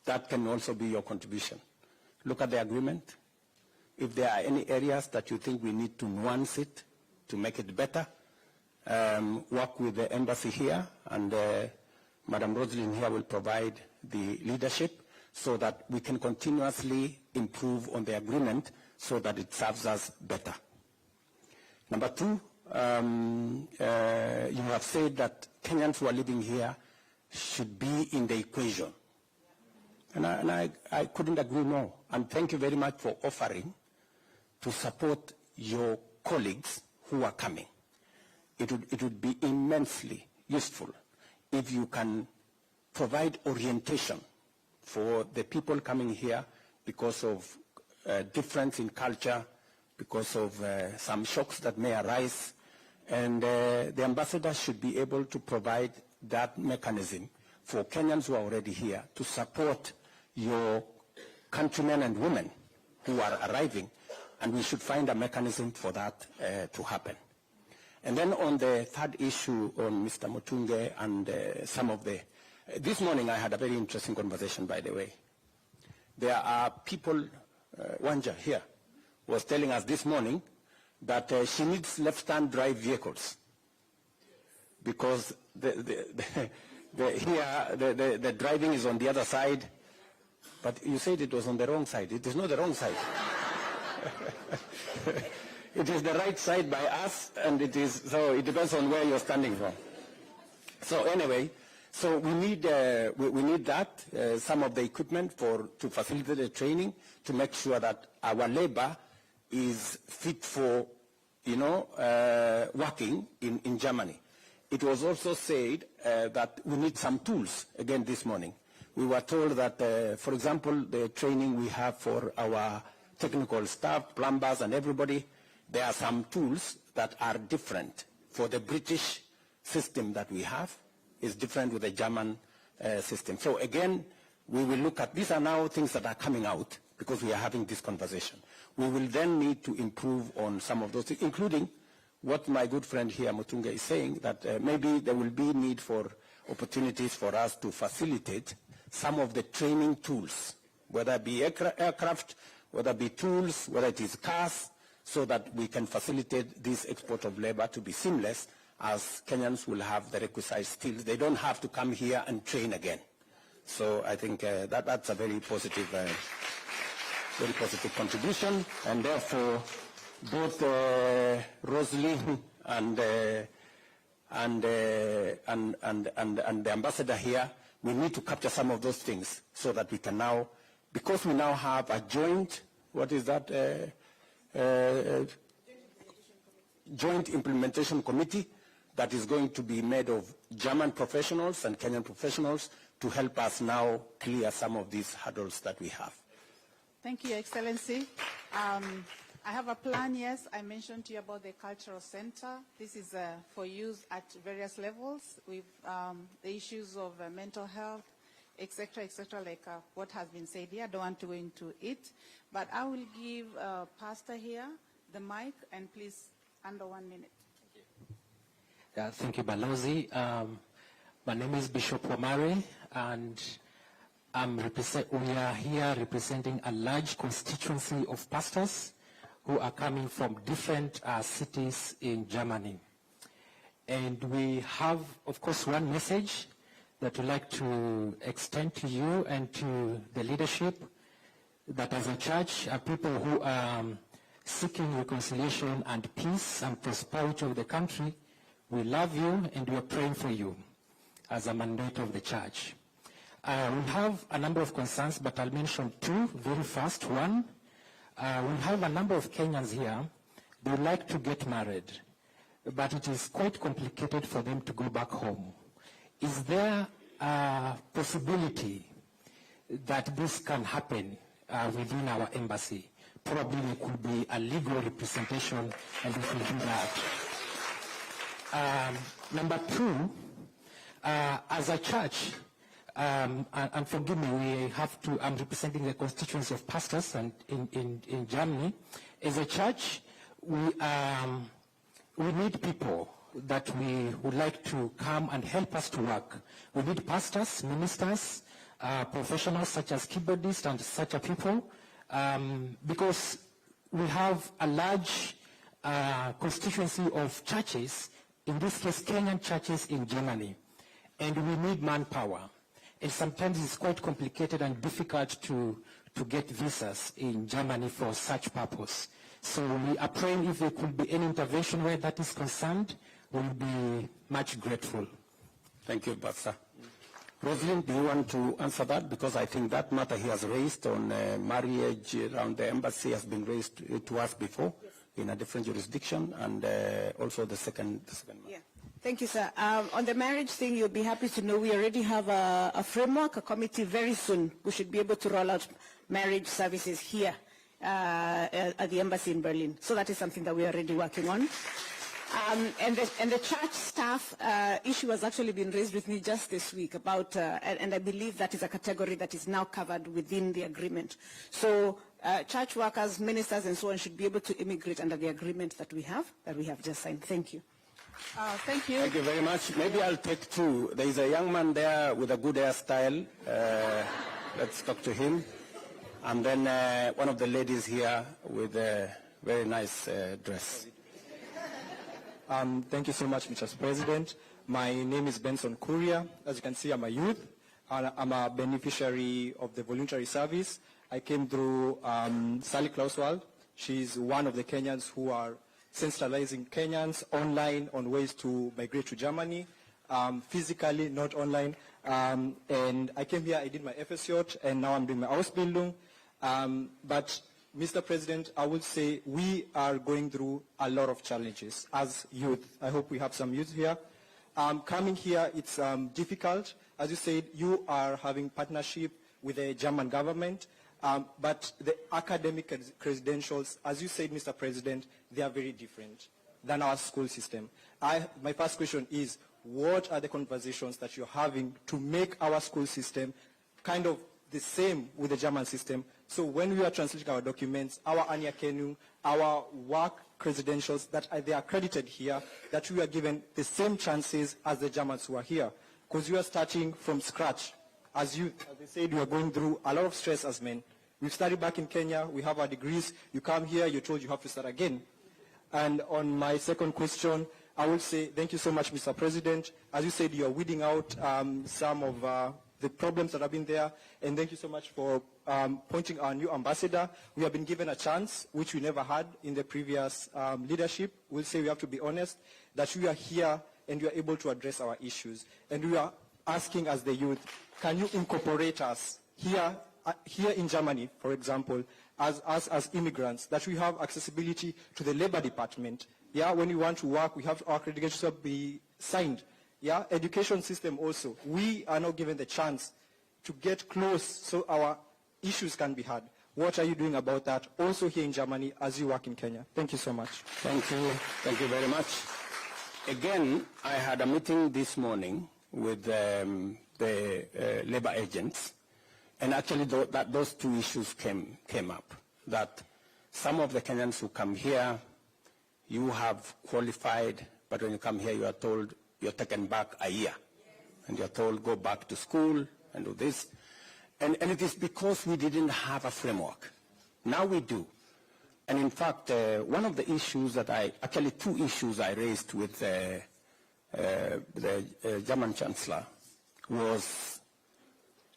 That can also be your contribution. Look at the agreement. If there are any areas that you think we need to nuance it to make it better, work with the embassy here, and Madam Roslyn here will provide the leadership so that we can continuously improve on the agreement so that it serves us better. Number two, you have said that Kenyans who are living here should be in the equation. And I couldn't agree more. And thank you very much for offering to support your colleagues who are coming. It would be immensely useful if you can provide orientation for the people coming here because of difference in culture, because of some shocks that may arise. And the ambassador should be able to provide that mechanism for Kenyans who are already here to support your countrymen and women who are arriving, and we should find a mechanism for that to happen. And then on the third issue on Mr. Mutunge and some of the... this morning I had a very interesting conversation, by the way. There are people, Wanja here was telling us this morning that she needs left-hand drive vehicles because the driving is on the other side. But you said it was on the wrong side. It is not the wrong side. It is the right side by us, and so it depends on where you're standing from. So anyway, so we need that, some of the equipment to facilitate the training, to make sure that our labor is fit for, working in Germany. it was also said that we need some tools, again this morning. We were told that, for example, the training we have for our technical staff, plumbers and everybody, there are some tools that are different. For the British system that we have is different with the German system. So again, we will look at, these are now things that are coming out because we are having this conversation. We will then need to improve on some of those things, including what my good friend here, Mutunga, is saying, that maybe there will be need for opportunities for us to facilitate some of the training tools, whether it be aircraft, whether it be tools, whether it is cars, so that we can facilitate this export of labor to be seamless, as Kenyans will have the requisite skills. They don't have to come here and train again. So I think that's a very positive contribution, and therefore both Rosalie and the ambassador here, we need to capture some of those things so that we can now, because we now have a joint, what is that, joint implementation committee that is going to be made of German professionals and Kenyan professionals to help us now clear some of these hurdles that we have. Thank you, Excellency. I have a plan, yes. I mentioned to you about the cultural center. This is for use at various levels with the issues of mental health, etc., like what has been said here. I don't want to go into it, but I will give Pastor here the mic, and please, under 1 minute. Thank you, Balozi. My name is Bishop Wamari, and we are here representing a large constituency of pastors who are coming from different cities in Germany. And we have, of course, one message that we'd like to extend to you and to the leadership, that as a church, are people who are seeking reconciliation and peace and prosperity of the country. We love you and we are praying for you as a mandate of the church. We have a number of concerns, but I'll mention two very fast. One, we have a number of Kenyans here. They would like to get married, but it is quite complicated for them to go back home. Is there a possibility that this can happen within our embassy? Probably there could be a legal representation, and we will do that. Number two, as a church, and forgive me, I'm representing the constituency of pastors and in Germany. As a church, we need people that we would like to come and help us to work. We need pastors, ministers, professionals such as keyboardists and such a people, because we have a large constituency of churches, in this case Kenyan churches in Germany, and we need manpower. And sometimes it's quite complicated and difficult to get visas in Germany for such purpose. So we are praying if there could be any intervention where that is concerned, we'll be much grateful. Thank you, Pastor. Rosalind, do you want to answer that? Because I think that matter he has raised on marriage around the embassy has been raised to us before, yes, in a different jurisdiction, and also the second matter. Yeah. Thank you, sir. On the marriage thing, you'll be happy to know we already have a framework, a committee very soon. We should be able to roll out marriage services here at the embassy in Berlin. So that is something that we're already working on. And the church staff issue has actually been raised with me just this week about, and I believe that is a category that is now covered within the agreement. So church workers, ministers, and so on should be able to immigrate under the agreement that we have just signed. Thank you. Thank you. Thank you very much. Maybe I'll take two. There is a young man there with a good hairstyle. Let's talk to him. And then one of the ladies here with a very nice dress. Thank you so much, Mr. President. My name is Benson Kuria. As you can see, I'm a youth. I'm a beneficiary of the voluntary service. I came through Sally Klauswald. She's one of the Kenyans who are sensitizing Kenyans online on ways to migrate to Germany, physically, not online. And I came here, I did my FSJ, and now I'm doing my Ausbildung. But Mr. President, I would say we are going through a lot of challenges as youth. I hope we have some youth here. Coming here, it's difficult. As you said, you are having partnership with the German government, but the academic credentials, as you said, Mr. President, they are very different than our school system. My first question is, what are the conversations that you're having to make our school system kind of the same with the German system? So when we are translating our documents, our Anyakenu, our work credentials that they are accredited here, that we are given the same chances as the Germans who are here. Because you are starting from scratch. As they said, you are going through a lot of stress as men. We've studied back in Kenya, we have our degrees, you come here, you're told you have to start again. And on my second question, I will say thank you so much, Mr. President. As you said, you're weeding out some of the problems that have been there. And thank you so much for appointing our new ambassador. We have been given a chance, which we never had in the previous leadership. We'll say we have to be honest, that we are here and we are able to address our issues. And we are asking as the youth, can you incorporate us here in Germany, for example, as immigrants, that we have accessibility to the labor department. Yeah, when we want to work, we have our credentials to be signed. Yeah, education system also. We are not given the chance to get close so our issues can be heard. What are you doing about that also here in Germany as you work in Kenya? Thank you so much. Thank you. Thank you very much. Again, I had a meeting this morning with the labor agents, and actually those two issues came up, that some of the Kenyans who come here, you have qualified, but when you come here, you are told you're taken back a year. And you're told, go back to school and do this. And it is because we didn't have a framework. Now we do. And in fact, one of the issues actually two issues I raised with the German Chancellor was,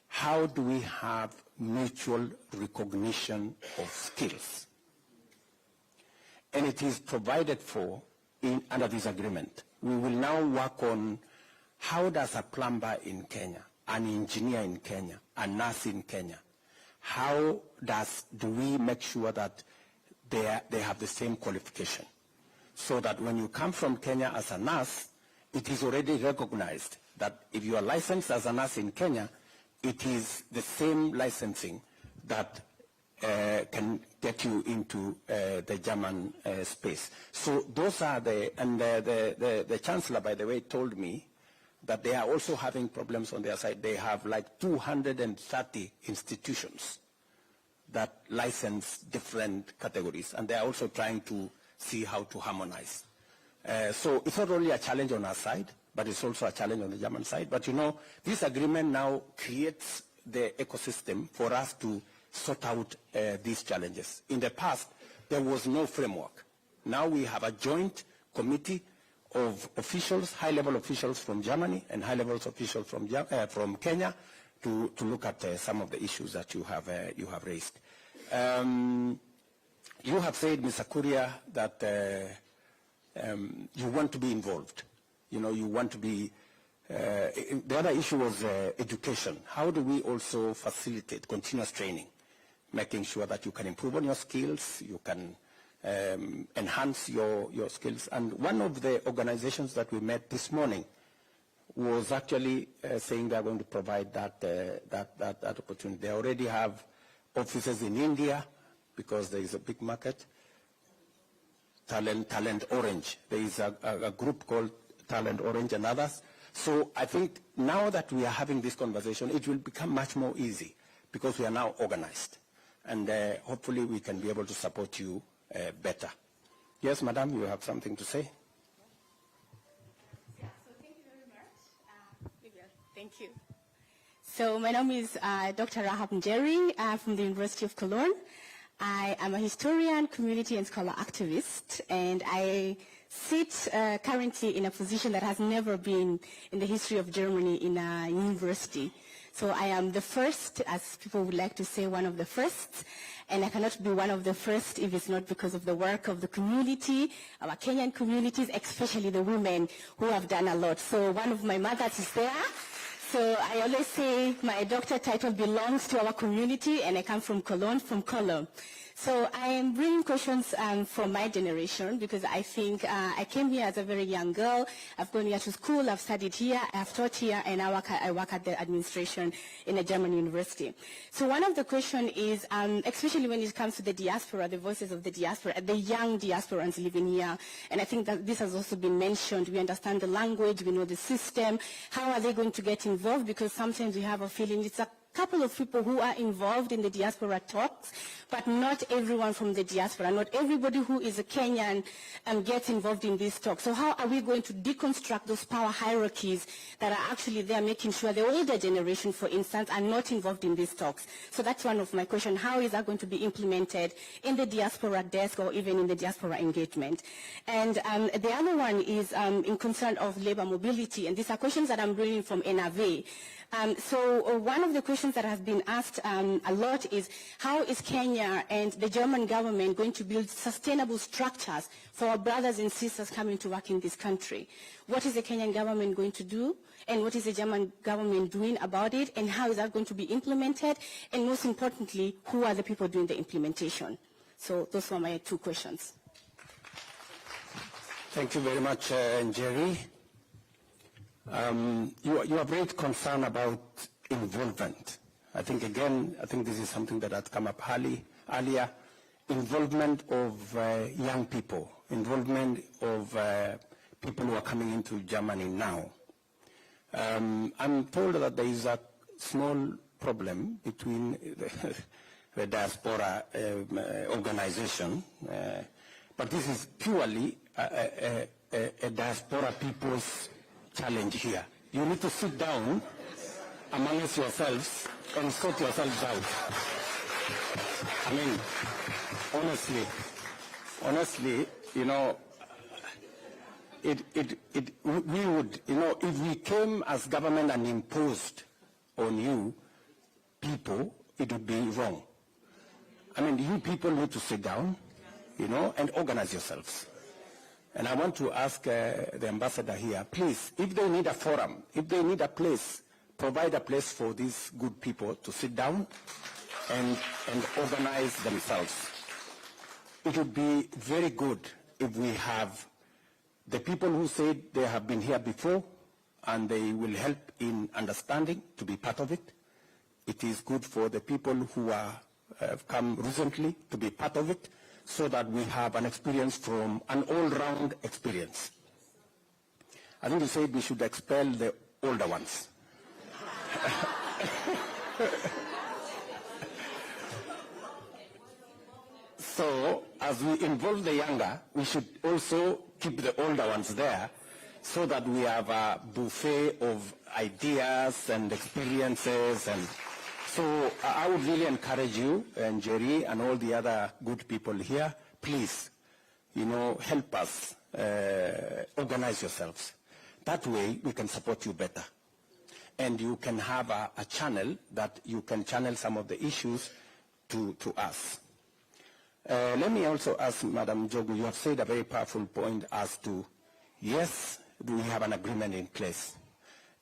how do we have mutual recognition of skills? And it is provided for under this agreement. We will now work on how does a plumber in Kenya, an engineer in Kenya, a nurse in Kenya, how do we make sure that they have the same qualification? So that when you come from Kenya as a nurse, it is already recognized that if you are licensed as a nurse in Kenya, it is the same licensing that can get you into the German space. So those are the Chancellor, by the way, told me that they are also having problems on their side. They have like 230 institutions that license different categories, and they are also trying to see how to harmonize. So it's not only a challenge on our side, but it's also a challenge on the German side. But you know, this agreement now creates the ecosystem for us to sort out these challenges. In the past, there was no framework. Now we have a joint committee of officials, high-level officials from Germany and high-level officials from Kenya to look at some of the issues that you have raised. You have said, Mr. Kuria, that you want to be involved. You know, you want to be. The other issue was education. How do we also facilitate continuous training, making sure that you can improve on your skills, you can enhance your skills? And one of the organizations that we met this morning was actually saying they are going to provide that opportunity. They already have offices in India because there is a big market. Talent Orange. There is a group called Talent Orange and others. So I think now that we are having this conversation, it will become much more easy because we are now organized. And hopefully we can be able to support you better. Yes, Madam, you have something to say? Yeah, so thank you very much. Thank you. So my name is Dr. Rahab Njeri. I'm from the University of Cologne. I am a historian, community and scholar activist, and I sit currently in a position that has never been in the history of Germany in a university. So I am the first, as people would like to say, one of the first, and I cannot be one of the first if it's not because of the work of the community, our Kenyan communities, especially the women who have done a lot. So one of my mothers is there. So I always say my doctor title belongs to our community, and I come from Cologne, So I am bringing questions from my generation because I think I came here as a very young girl. I've gone here to school, I've studied here, I've taught here, and I work at the administration in a German university. So one of the questions is, especially when it comes to the diaspora, the voices of the diaspora, the young diasporans living here, and I think that this has also been mentioned. We understand the language, we know the system. How are they going to get involved? Because sometimes we have a feeling it's a couple of people who are involved in the diaspora talks, but not everyone from the diaspora, not everybody who is a Kenyan gets involved in these talks. So how are we going to deconstruct those power hierarchies that are actually there, making sure the older generation, for instance, are not involved in these talks? So that's one of my questions. How is that going to be implemented in the diaspora desk or even in the diaspora engagement? And the other one is in concern of labor mobility, and these are questions that I'm bringing from NRV. So one of the questions that has been asked a lot is, how is Kenya and the German government going to build sustainable structures for our brothers and sisters coming to work in this country? What is the Kenyan government going to do? And what is the German government doing about it? And how is that going to be implemented? And most importantly, who are the people doing the implementation? So those were my two questions. Thank you very much, Jerry. You are very concerned about involvement. I think this is something that had come up earlier. Involvement of young people, involvement of people who are coming into Germany now. I'm told that there is a small problem between the diaspora organization, but this is purely a diaspora people's challenge here. You need to sit down amongst yourselves and sort yourselves out. I mean, honestly, you know, we would, you know, if we came as government and imposed on you people, it would be wrong. I mean, you people need to sit down, you know, and organize yourselves. And I want to ask the ambassador here, please, if they need a forum, if they need a place, provide a place for these good people to sit down and organize themselves. It would be very good if we have the people who said they have been here before and they will help in understanding to be part of it. It is good for the people who have come recently to be part of it, so that we have an experience from an all-round experience. I think you said we should expel the older ones. So, as we involve the younger, we should also keep the older ones there, so that we have a buffet of ideas and experiences. And so I would really encourage you, and Jerry, and all the other good people here, please, you know, help us organize yourselves. That way, we can support you better. And you can have a channel that you can channel some of the issues to us. Let me also ask Madam Jogu, you have said a very powerful point as to, yes, we have an agreement in place.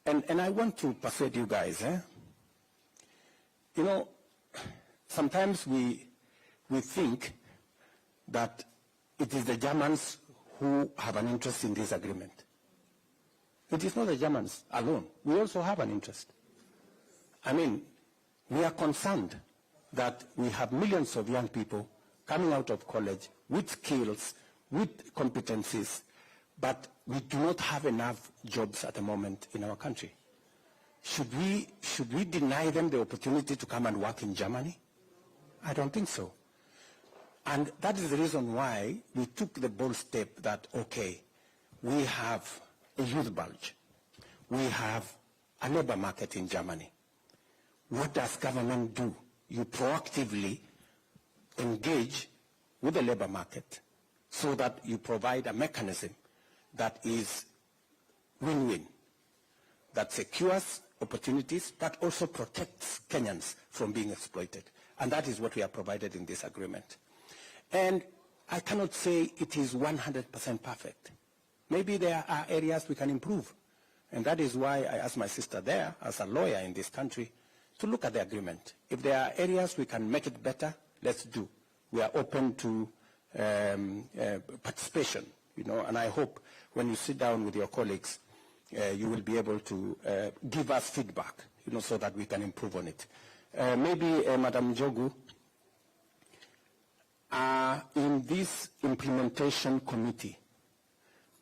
And I want to persuade you guys, you know, sometimes we think that it is the Germans who have an interest in this agreement. It is not the Germans alone. We also have an interest. I mean, we are concerned that we have millions of young people coming out of college with skills, with competencies, but we do not have enough jobs at the moment in our country. Should we deny them the opportunity to come and work in Germany? I don't think so. And that is the reason why we took the bold step that, okay, we have a youth bulge. We have a labor market in Germany. What does government do? You proactively engage with the labor market so that you provide a mechanism that is win-win, that secures opportunities, but also protects Kenyans from being exploited. And that is what we have provided in this agreement. And I cannot say it is 100% perfect. Maybe there are areas we can improve. And that is why I asked my sister there, as a lawyer in this country, to look at the agreement. If there are areas we can make it better, let's do. we are open to participation, you know, and I hope when you sit down with your colleagues, you will be able to give us feedback, you know, so that we can improve on it. Maybe, Madam Njogu, in this implementation committee,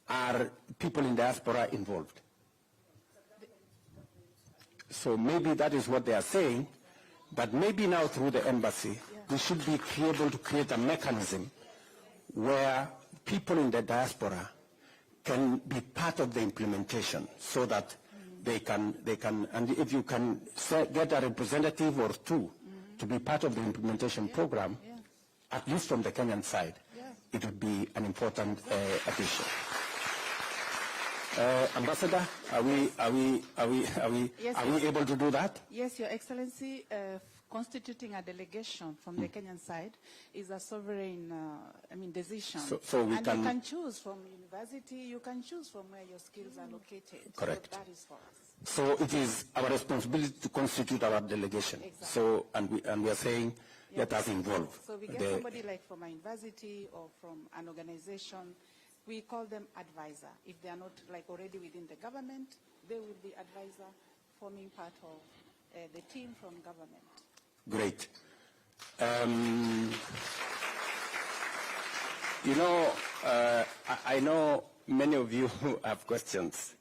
are people in diaspora involved? So maybe that is what they are saying, but maybe now through the embassy, we should be able to create a mechanism where people in the diaspora can be part of the implementation, so that they can, and if you can get a representative or two to be part of the implementation program, at least from the Kenyan side, it would be an important addition. Ambassador, are we able to do that? Yes, Your Excellency. Constituting a delegation from the Kenyan side is a sovereign, decision. So we and can, you can choose from university, you can choose from where your skills are located. Correct. So that is for us. So it is our responsibility to constitute our delegation. Exactly. So, and we are saying, let us involve. So we get somebody like from a university or from an organization. We call them advisor. If they are not like already within the government, they will be advisor, forming part of the team from government. Great. You know, I know many of you have questions,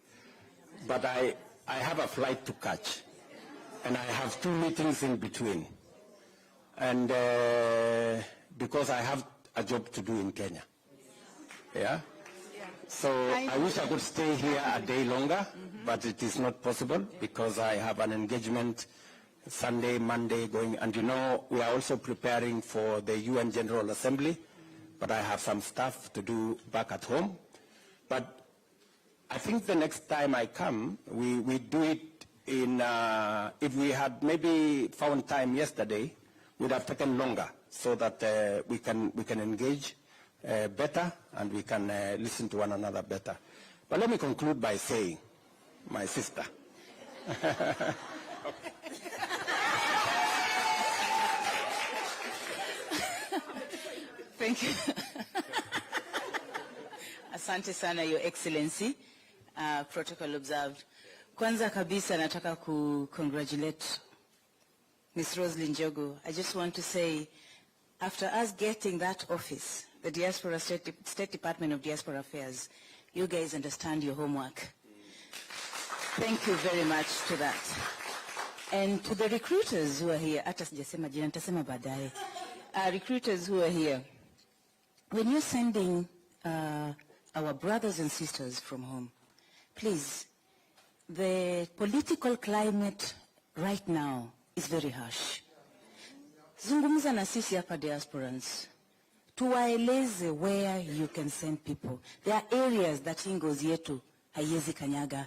but I have a flight to catch, and I have 2 meetings in between, and because I have a job to do in Kenya. Yeah? So I wish I could stay here a day longer, but it is not possible because I have an engagement Sunday, Monday going, and you know, we are also preparing for the UN General Assembly, but I have some stuff to do back at home. But I think the next time I come, we do it in, if we had maybe found time yesterday, we'd have taken longer so that we can engage better and we can listen to one another better. But let me conclude by saying, my sister, Thank you. Asante sana, Your Excellency. Protocol observed. Kwanza kabisa nataka congratulate Ms. Rosalyn Njogu. I just want to say, after us getting that office, the Diaspora State Department of Diaspora Affairs, you guys understand your homework. Thank you very much to that. And to the recruiters who are here, hata sijasema jina, nitasema baadaye. Recruiters who are here, when you're sending our brothers and sisters from home, please, the political climate right now is very harsh. Zungumza na sisi hapa diasporans. Tuwaeleze where you can send people. There are areas that ngozi yetu haiwezi kanyaga.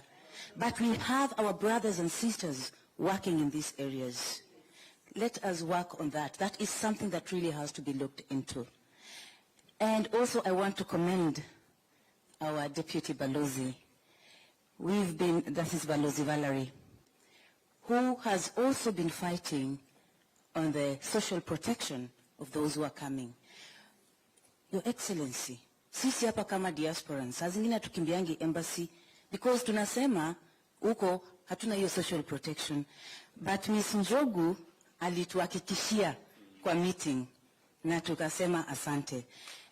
But we have our brothers and sisters working in these areas. Let us work on that. That is something that really has to be looked into. And also I want to commend our Deputy Balozi. That is Balozi Valerie, who has also been fighting on the social protection of those who are coming. Your Excellency, sisi hapa kama diasporans, saa zingine tukimbiangi embassy, because tunasema uko hatuna hiyo social protection. But Ms. Njogu alituhakikishia kwa meeting na tukasema asante.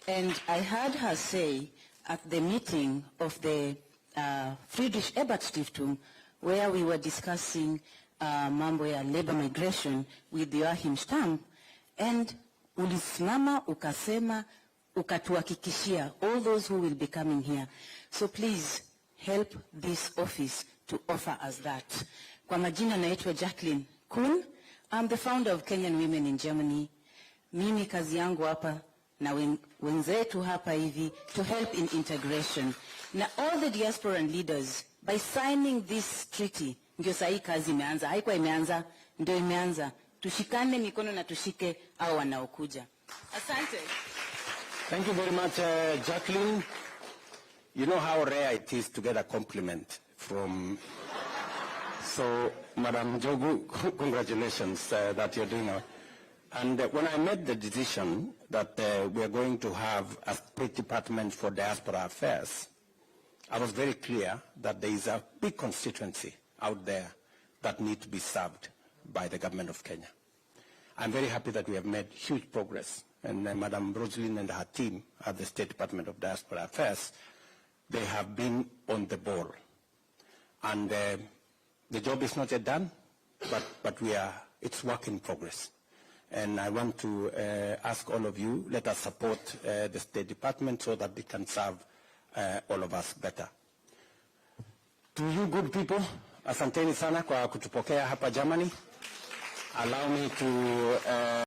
And I heard her say at the meeting of the Friedrich Ebert Stiftung, where we were discussing mambo ya labor migration with the Joachim Stamp, and ulisimama ukasema ukatuhakikishia all those who will be coming here. So please help this office to offer us that. Kwa majina naitwa Jacqueline Kuhn. I'm the founder of Kenyan Women in Germany. Mimi kazi yangu hapa na wenzetu hapa hivi to help in integration. Na all the diasporan leaders, by signing this treaty, ndio sahi kazi imeanza. Haikuwa imeanza, ndio imeanza. Tushikane mikono na tushike hao wanaokuja. Asante. Thank you very much, Jacqueline. You know how rare it is to get a compliment from... So, Madam Njogu, congratulations that you're doing. And when I made the decision that we are going to have a State Department for Diaspora Affairs, I was very clear that there is a big constituency out there that need to be served by the government of Kenya. I'm very happy that we have made huge progress, and Madam Roslyn and her team at the State Department of Diaspora Affairs, they have been on the ball. And the job is not yet done, but it's work in progress. And I want to ask all of you, let us support the State Department so that we can serve all of us better. To you good people, asanteni sana kwa kutupokea hapa Germany. Allow me to